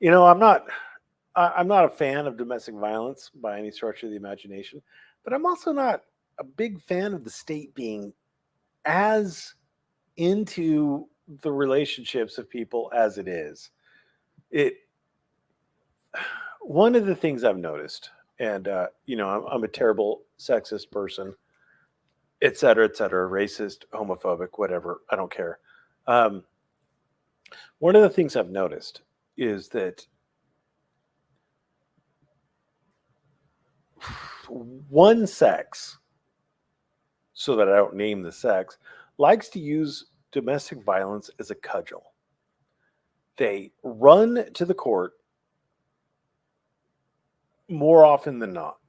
I'm not a fan of domestic violence by any stretch of the imagination, but I'm also not a big fan of the state being as into the relationships of people as it is. One of the things I've noticed, and I'm a terrible sexist person, et cetera, racist, homophobic, whatever. I don't care. One of the things I've noticed is that one sex, so that I don't name the sex, likes to use domestic violence as a cudgel. They run to the court more often than not.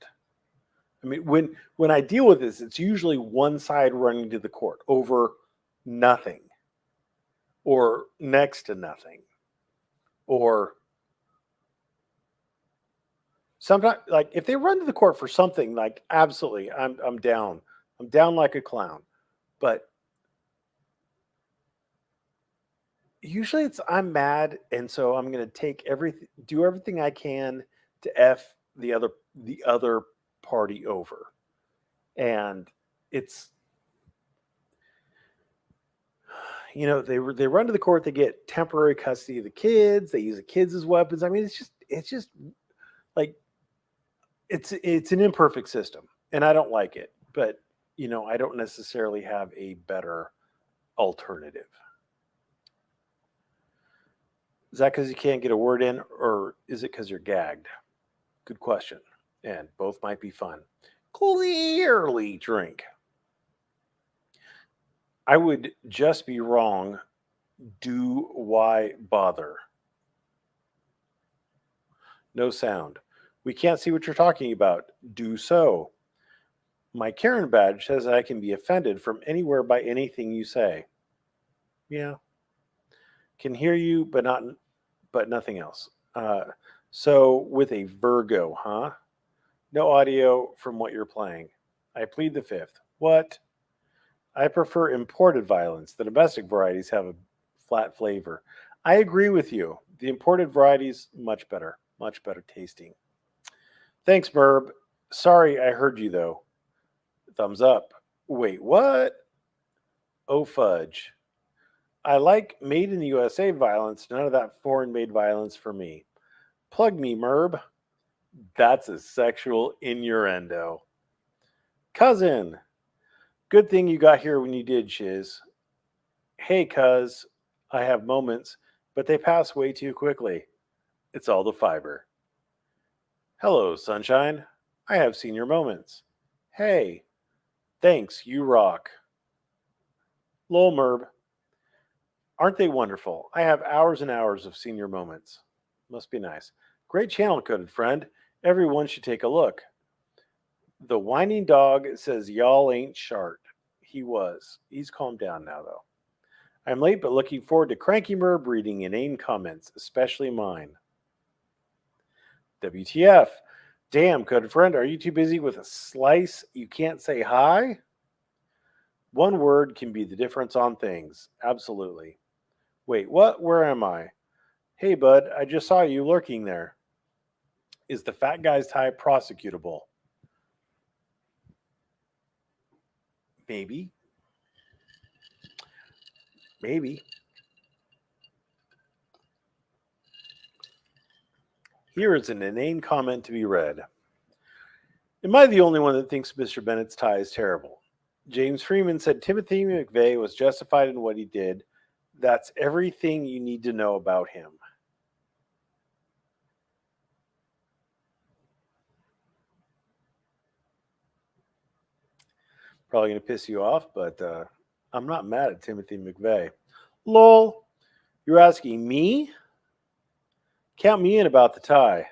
I mean, when I deal with this, it's usually one side running to the court over nothing or next to nothing, or sometimes, like, if they run to the court for something, like, absolutely, I'm down. I'm down like a clown. But usually it's I'm mad, and so I'm going to do everything I can to F the other party over. And it's, they run to the court, they get temporary custody of the kids, they use the kids as weapons. I mean, it's just like, it's an imperfect system, and I don't like it, but I don't necessarily have a better alternative. Is that because you can't get a word in, or is it because you're gagged? Good question. And both might be fun. Clearly drink. I would just be wrong. Do why bother? No sound. We can't see what you're talking about. Do so. My Karen badge says I can be offended from anywhere by anything you say. Yeah. Can hear you, but nothing else. So with a Virgo, huh? No audio from what you're playing. I plead the fifth. What? I prefer imported violence. The domestic varieties have a flat flavor. I agree with you. The imported varieties, much better tasting. Thanks, Burb. Sorry, I heard you though. Thumbs up. Wait, what? Oh, fudge. I like made in the USA violence, none of that foreign made violence for me. Plug me, Merb. That's a sexual innuendo. Cousin. Good thing you got here when you did, Shiz. Hey, cuz. I have moments, but they pass way too quickly. It's all the fiber. Hello, sunshine. I have seen your moments. Hey. Thanks, you rock. Lol, Merb. Aren't they wonderful? I have hours and hours of senior moments. Must be nice. Great channel, coded friend. Everyone should take a look. The whining dog says y'all ain't shart. He was. He's calmed down now, though. I'm late, but looking forward to Cranky Merb reading inane comments, especially mine. WTF. Damn, coded friend, are you too busy with a slice you can't say hi? One word can be the difference on things. Absolutely. Wait, what? Where am I? Hey, bud, I just saw you lurking there. Is the fat guy's tie prosecutable? Maybe. Maybe. Here is an inane comment to be read. Am I the only one that thinks Mr. Bennett's tie is terrible? James Freeman said Timothy McVeigh was justified in what he did. That's everything you need to know about him. Probably going to piss you off, but I'm not mad at Timothy McVeigh. Lol, you're asking me? Count me in about the tie.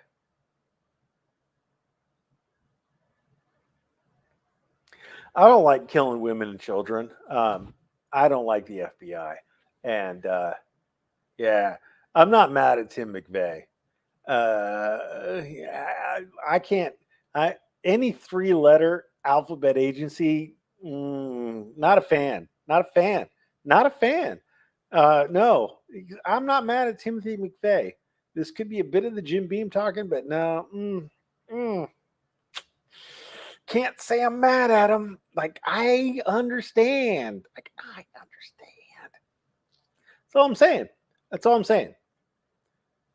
I don't like killing women and children. I don't like the FBI. And yeah, I'm not mad at Tim McVeigh. I can't. Any three-letter alphabet agency, not a fan. Not a fan. Not a fan. No, I'm not mad at Timothy McVeigh. This could be a bit of the Jim Beam talking, but no. Can't say I'm mad at him. Like, I understand. That's all I'm saying. That's all I'm saying.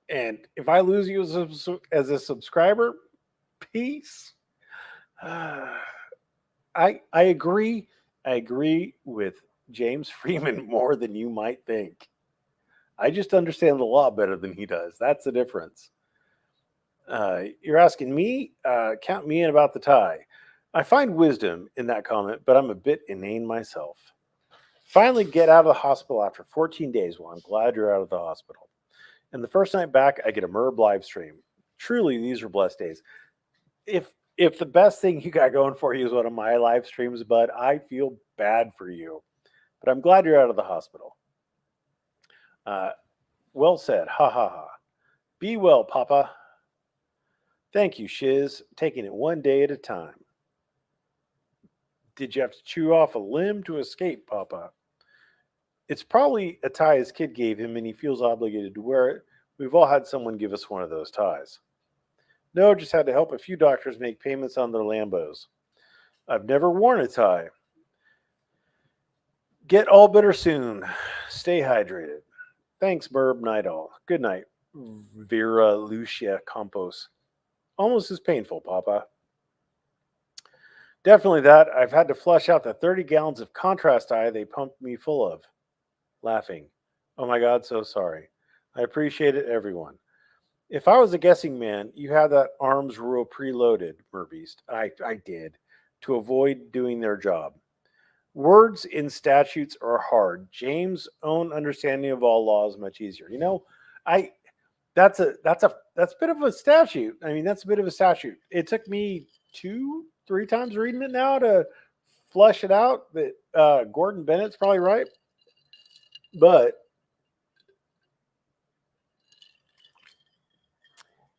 And if I lose you as a subscriber, peace. I agree. I agree with James Freeman more than you might think. I just understand the law better than he does. That's the difference. You're asking me, count me in about the tie. I find wisdom in that comment, but I'm a bit inane myself. Finally get out of the hospital after 14 days. Well, I'm glad you're out of the hospital. And the first night back, I get a Merb live stream. Truly, these are blessed days. If the best thing you got going for you is one of my live streams, bud, I feel bad for you. But I'm glad you're out of the hospital. Well said. Ha ha ha. Be well, Papa. Thank you, Shiz. Taking it one day at a time. Did you have to chew off a limb to escape, Papa? It's probably a tie his kid gave him and he feels obligated to wear it. We've all had someone give us one of those ties. No, just had to help a few doctors make payments on their Lambos. I've never worn a tie. Get all better soon. Stay hydrated. Thanks, Burb Night All. Good night, Vera Lucia Campos. Almost as painful, Papa. Definitely that. I've had to flush out the 30 gallons of contrast dye they pumped me full of. Laughing. Oh my God, so sorry. I appreciate it, everyone. If I was a guessing man, you had that arms rule preloaded, Merbeast. I did, to avoid doing their job. Words in statutes are hard. James' own understanding of all law is much easier. I that's a bit of a statute. I mean, that's a bit of a statute. It took me 2-3 times reading it now to flesh it out. That Gordon Bennett's probably right, but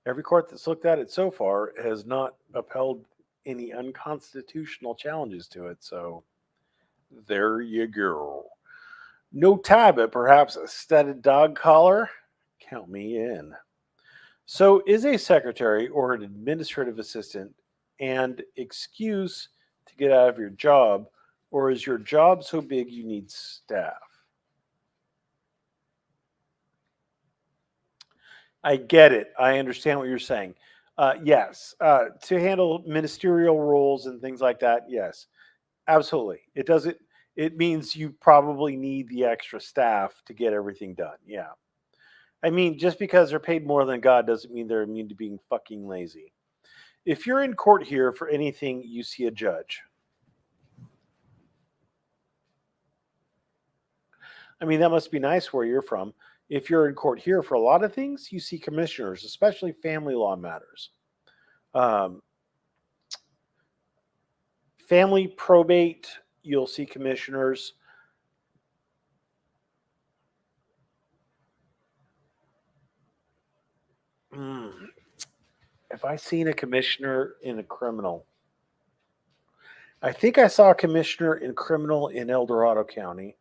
every court that's looked at it so far has not upheld any unconstitutional challenges to it. So there you go. No tie, but perhaps a studded dog collar? Count me in. So, is a secretary or an administrative assistant an excuse to get out of your job, or is your job so big you need staff? I get it. I understand what you're saying. Yes, to handle ministerial roles and things like that. Yes, absolutely. It doesn't. It means you probably need the extra staff to get everything done. Yeah. I mean, just because they're paid more than God doesn't mean they're immune to being fucking lazy. If you're in court here for anything, you see a judge. I mean, that must be nice where you're from. If you're in court here for a lot of things, you see commissioners, especially family law matters. Family probate, you'll see commissioners. Have I seen a commissioner in a criminal? I think I saw a commissioner in criminal in El Dorado County.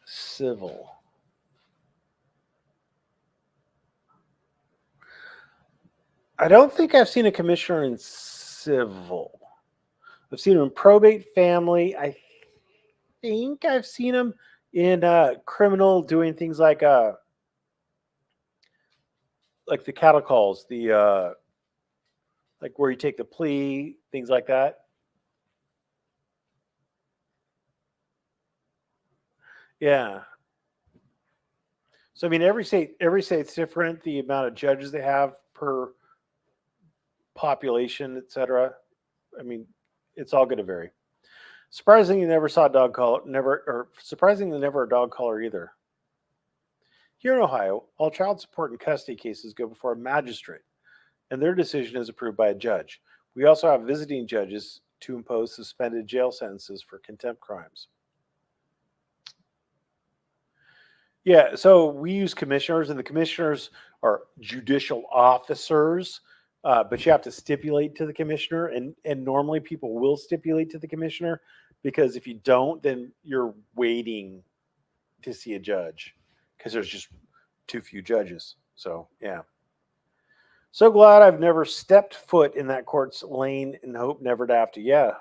Civil. I don't think I've seen a commissioner in civil. I've seen him in probate, family. I think I've seen him in criminal, doing things like the cattle calls, the like where you take the plea, things like that. Yeah. So I mean, every state's different. The amount of judges they have per population, etc. I mean, it's all going to vary. Surprisingly, never saw a dog collar. Surprisingly, never a dog collar either. Here in Ohio, all child support and custody cases go before a magistrate, and their decision is approved by a judge. We also have visiting judges to impose suspended jail sentences for contempt crimes. Yeah, so we use commissioners, and the commissioners are judicial officers, but you have to stipulate to the commissioner, and normally people will stipulate to the commissioner, because if you don't, then you're waiting to see a judge because there's just too few judges. So, yeah. So glad I've never stepped foot in that court's lane and hope never to have to. Yeah.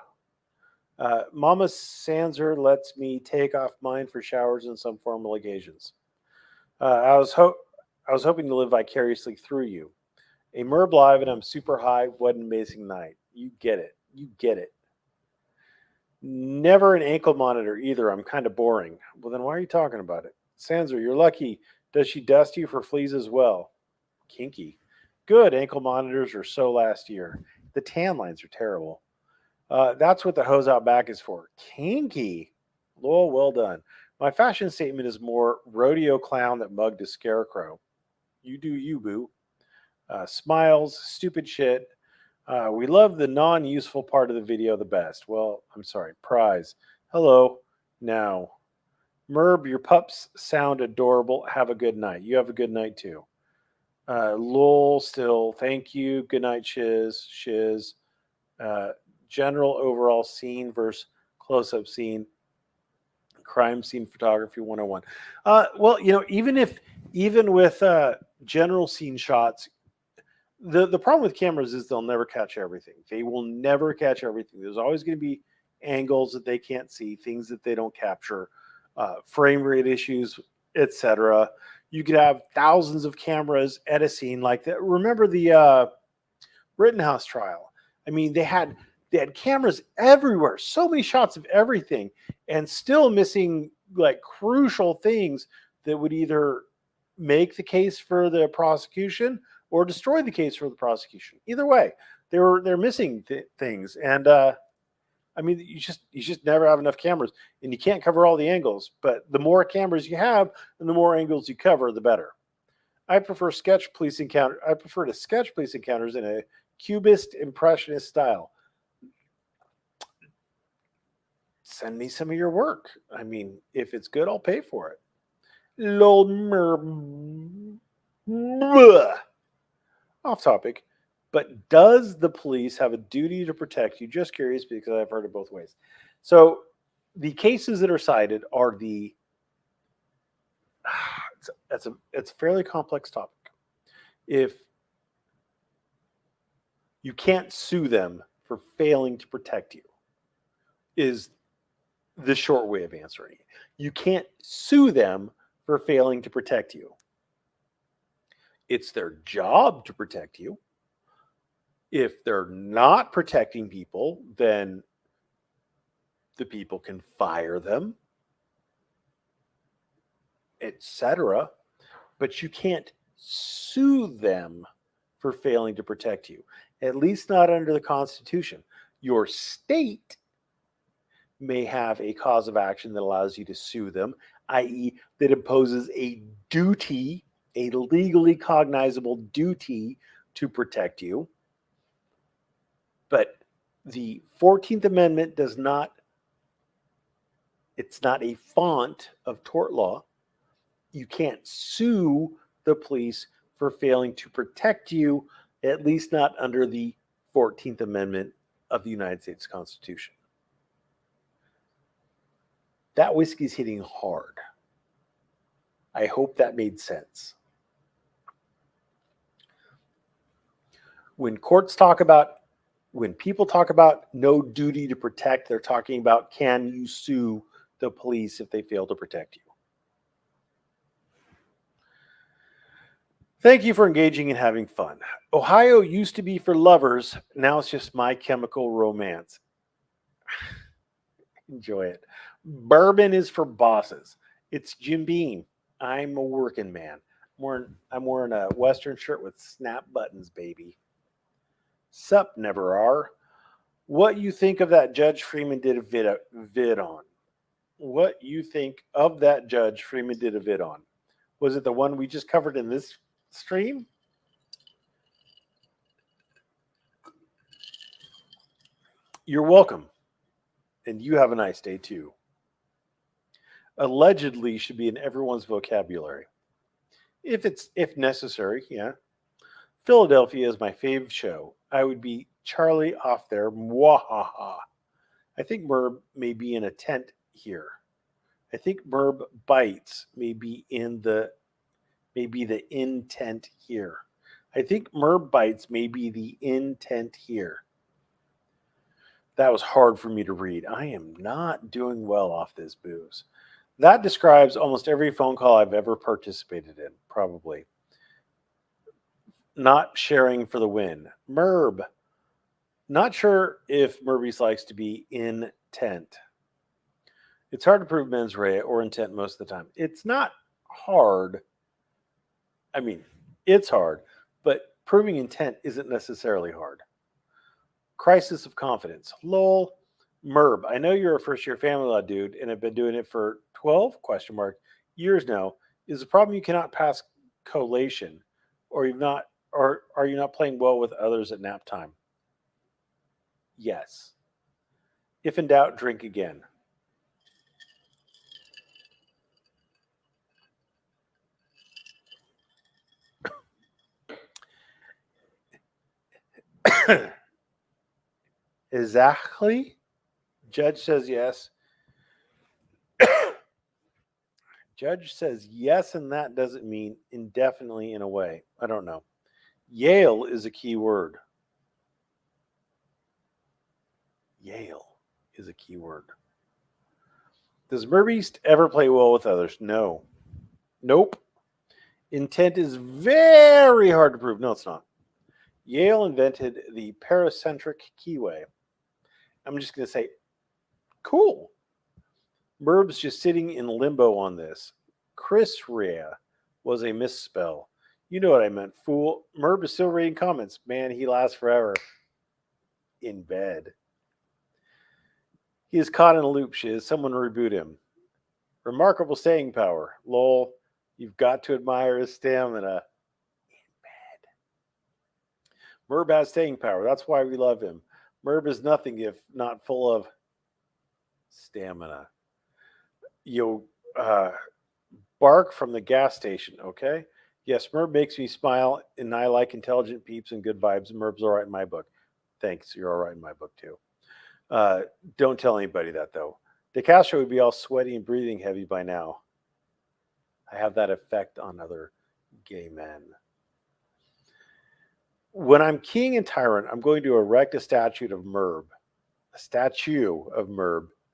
Mama Sanser lets me take off mine for showers and some formal occasions. I was hoping to live vicariously through you. A Merb Live and I'm super high. What an amazing night. You get it. You get it. Never an ankle monitor either. I'm kind of boring. Well, then why are you talking about it? Sanser, you're lucky. Does she dust you for fleas as well? Kinky. Good. Ankle monitors are so last year. The tan lines are terrible. That's what the hose out back is for. Kinky. Lowell, well done. My fashion statement is more rodeo clown that mugged a scarecrow. You do you, boo. Smiles, stupid shit. We love the non-useful part of the video the best. Well, I'm sorry. Prize. Hello. Now. Merb, your pups sound adorable. Have a good night. You have a good night too. Lowell, still. Thank you. Good night, Shiz. General overall scene versus close-up scene. Crime scene photography 101. Well, even with general scene shots, the problem with cameras is they'll never catch everything. They will never catch everything. There's always going to be angles that they can't see, things that they don't capture, frame rate issues, etc. You could have thousands of cameras at a scene like that. Remember the Rittenhouse trial. I mean, they had cameras everywhere, so many shots of everything, and still missing like crucial things that would either make the case for the prosecution or destroy the case for the prosecution. Either way, they're missing things, and I mean, you just never have enough cameras, and you can't cover all the angles. But the more cameras you have, and the more angles you cover, the better. I prefer to sketch police encounters in a cubist impressionist style. Send me some of your work. I mean, if it's good, I'll pay for it. Off topic. But does the police have a duty to protect you? Just curious, because I've heard it both ways. So the cases that are cited are it's a fairly complex topic. If you can't sue them for failing to protect you, is the short way of answering it. You can't sue them for failing to protect you. It's their job to protect you. If they're not protecting people, then the people can fire them, etc. But you can't sue them for failing to protect you, at least not under the Constitution. Your state may have a cause of action that allows you to sue them, i.e., that imposes a duty, a legally cognizable duty to protect you. But the 14th Amendment it's not a font of tort law. You can't sue the police for failing to protect you, at least not under the 14th Amendment of the United States Constitution. That whiskey's hitting hard. I hope that made sense. When people talk about no duty to protect, they're talking about, can you sue the police if they fail to protect you? Thank you for engaging and having fun. Ohio used to be for lovers. Now it's just My Chemical Romance. Enjoy it. Bourbon is for bosses. It's Jim Beam. I'm a working man. I'm wearing a Western shirt with snap buttons, baby. Sup, never are. What you think of that Judge Freeman did a vid on? What you think of that Judge Freeman did a vid on? Was it the one we just covered in this stream? You're welcome. And you have a nice day too. Allegedly should be in everyone's vocabulary. If necessary, yeah. Philadelphia is my fave show. I would be Charlie off there. Mwahaha. I think Merb may be in a tent here. I think Merb Bites may be the intent here. I think Merb Bites may be the intent here. That was hard for me to read. I am not doing well off this booze. That describes almost every phone call I've ever participated in, probably. Not sharing for the win. Merb. Not sure if Merbies likes to be intent. It's hard to prove mens rea or intent most of the time. It's not hard. I mean, it's hard, but proving intent isn't necessarily hard. Crisis of confidence. Lol. Merb, I know you're a first-year family law dude and have been doing it for 12 years now. Is the problem you cannot pass collation, or are you not playing well with others at nap time? Yes. If in doubt, drink again. Exactly. Judge says yes. Judge says yes, and that doesn't mean indefinitely in a way. I don't know. Yale is a key word. Yale is a key word. Does Merbeast ever play well with others? No. Nope. Intent is very hard to prove. No, it's not. Yale invented the paracentric keyway. I'm just going to say, cool. Merb's just sitting in limbo on this. Chris Rea was a misspell. You know what I meant, fool. Merb is still reading comments. Man, he lasts forever. In bed. He is caught in a loop, shiz. Someone reboot him. Remarkable staying power. Lol. You've got to admire his stamina. Merb has staying power. That's why we love him. Merb is nothing if not full of stamina. Bark from the gas station, okay? Yes, Merb makes me smile, and I like intelligent peeps and good vibes. Merb's all right in my book. Thanks, you're all right in my book, too. Don't tell anybody that, though. DeCastro would be all sweaty and breathing heavy by now. I have that effect on other gay men. When I'm king and tyrant, I'm going to erect a statue of Merb,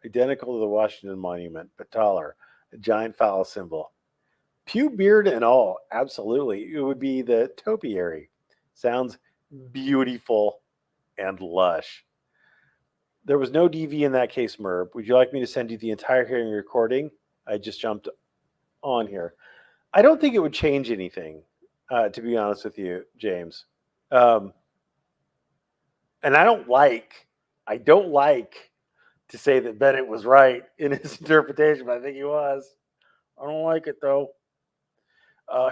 identical to the Washington Monument, but taller, a giant phallus symbol. Pew beard and all, absolutely. It would be the topiary. Sounds beautiful and lush. There was no DV in that case, Merb. Would you like me to send you the entire hearing recording? I just jumped on here. I don't think it would change anything, to be honest with you, James. And I don't like to say that Bennett was right in his interpretation, but I think he was. I don't like it, though.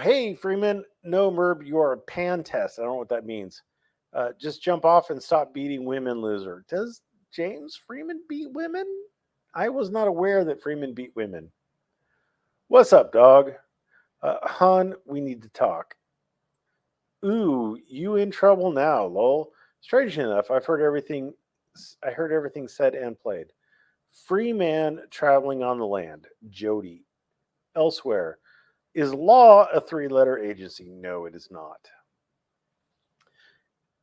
Hey, Freeman. No, Merb, you are a pan test. I don't know what that means. Just jump off and stop beating women, loser. Does James Freeman beat women? I was not aware that Freeman beat women. What's up, dog? Hon, we need to talk. Ooh, you in trouble now, lol. Strange enough, I heard everything said and played. Freeman traveling on the land. Jody. Elsewhere. Is law a 3-letter agency? No, it is not.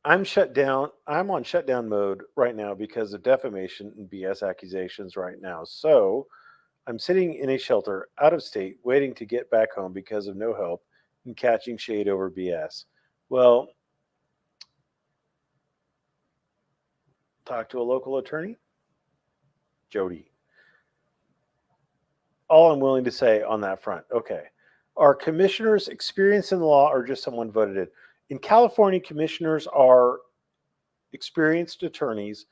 I'm on shutdown mode right now because of defamation and BS accusations right now. So I'm sitting in a shelter out of state waiting to get back home because of no help and catching shade over BS. Well, talk to a local attorney. Jody. All I'm willing to say on that front. Okay. Are commissioners experienced in the law or just someone voted in? In California, commissioners are experienced attorneys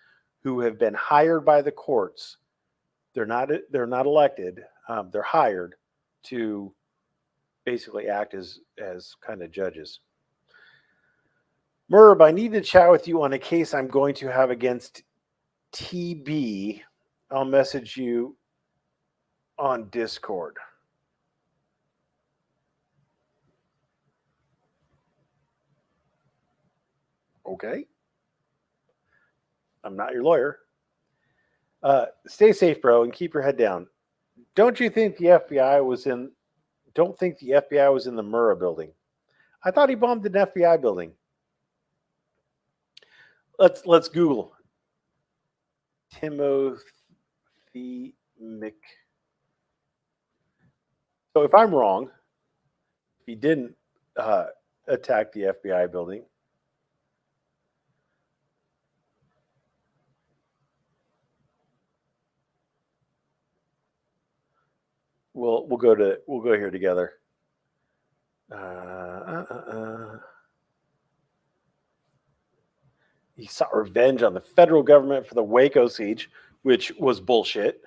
who have been hired by the courts. They're not elected. They're hired to basically act as kind of judges. Merb, I need to chat with you on a case I'm going to have against TB. I'll message you on Discord. Okay. I'm not your lawyer. Stay safe, bro, and keep your head down. Don't think the FBI was in the Murrah building. I thought he bombed an FBI building. Let's Google Timothy Mc. So if I'm wrong, he didn't attack the FBI building. We'll go here together. He sought revenge on the federal government for the Waco siege, which was bullshit,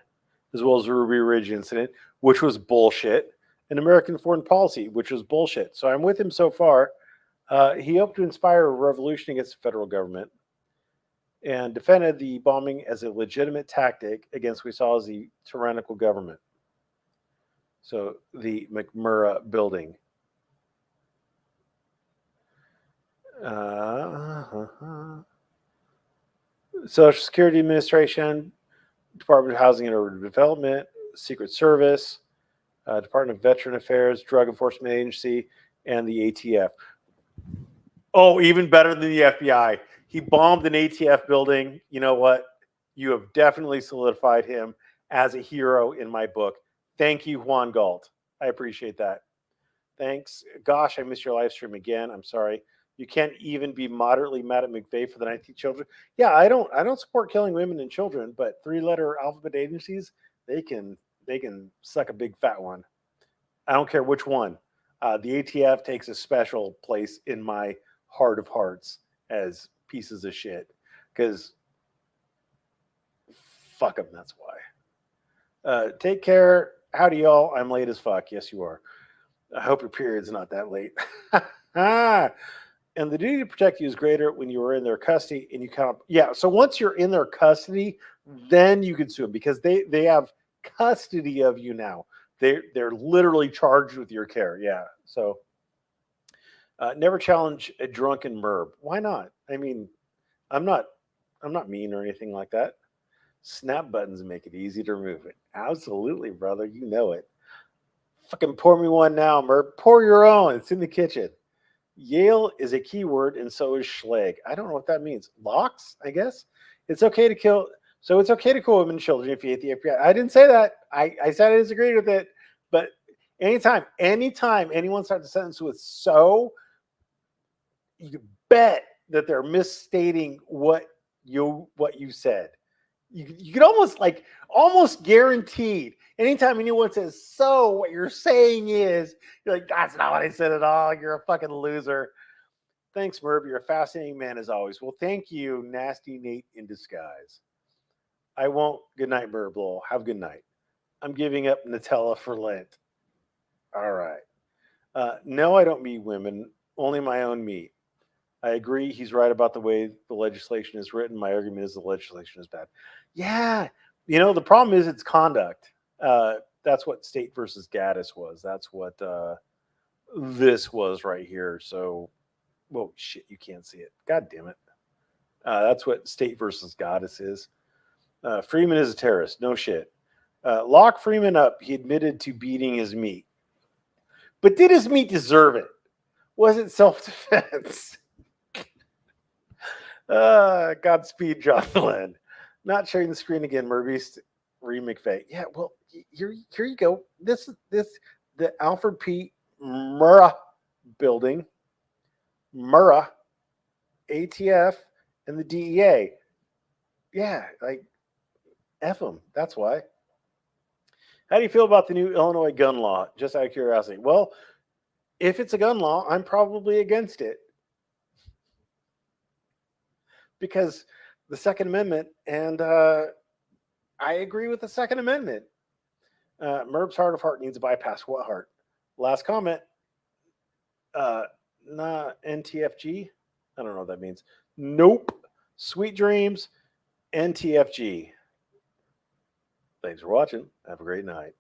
as well as the Ruby Ridge incident, which was bullshit, and American foreign policy, which was bullshit. So I'm with him so far. He hoped to inspire a revolution against the federal government and defended the bombing as a legitimate tactic against what we saw as the tyrannical government. So the McMurrah building. Social Security Administration, Department of Housing and Urban Development, Secret Service, Department of Veteran Affairs, Drug Enforcement Agency, and the ATF. Oh, even better than the FBI. He bombed an ATF building. You know what? You have definitely solidified him as a hero in my book. Thank you, Juan Galt. I appreciate that. Thanks. Gosh, I missed your live stream again. I'm sorry. You can't even be moderately mad at McVeigh for the 19 children. Yeah, I don't support killing women and children, but 3-letter alphabet agencies, they can suck a big fat one. I don't care which one. The ATF takes a special place in my heart of hearts as pieces of shit, because fuck them. That's why. Take care. Howdy, y'all. I'm late as fuck. Yes, you are. I hope your period's not that late. And the duty to protect you is greater when you are in their custody, and you kind of, yeah. So once you're in their custody, then you can sue them, because they have custody of you now. They're literally charged with your care. Yeah. So never challenge a drunken merb. Why not? I mean, I'm not mean or anything like that. Snap buttons make it easy to remove it. Absolutely, brother. You know it. Fucking pour me one now, merb. Pour your own. It's in the kitchen. Yale is a keyword, and so is schleg. I don't know what that means. Locks, I guess. It's okay to kill. So it's okay to kill women and children if you hate the FBI. I didn't say that. I said I disagreed with it. But anytime anyone starts a sentence with "so," you can bet that they're misstating what you said. You could almost guaranteed. Anytime anyone says "so," what you're saying is, you're like, that's not what I said at all. You're a fucking loser. Thanks, Merb. You're a fascinating man as always. Well, thank you, Nasty Nate in disguise. I won't. Good night, Merb Lowell. Have a good night. I'm giving up Nutella for Lent. All right. No, I don't mean women. Only my own meat. I agree. He's right about the way the legislation is written. My argument is the legislation is bad. Yeah. The problem is it's conduct. That's what State versus Gaddis was. That's what this was right here. So, whoa, shit, you can't see it. God damn it. That's what State versus Gaddis is. Freeman is a terrorist. No shit. Lock Freeman up. He admitted to beating his meat. But did his meat deserve it? Was it self-defense? Godspeed, John Glenn. Not sharing the screen again, Murby's McVeigh. Yeah, well, here you go. This the Alfred P. Murrah building, Murrah, ATF, and the DEA. Yeah, like F them. That's why. How do you feel about the new Illinois gun law? Just out of curiosity. Well, if it's a gun law, I'm probably against it. Because the Second Amendment, and I agree with the Second Amendment. Merb's heart of heart needs a bypass. What heart? Last comment. NTFG. I don't know what that means. Nope. Sweet dreams. NTFG. Thanks for watching. Have a great night.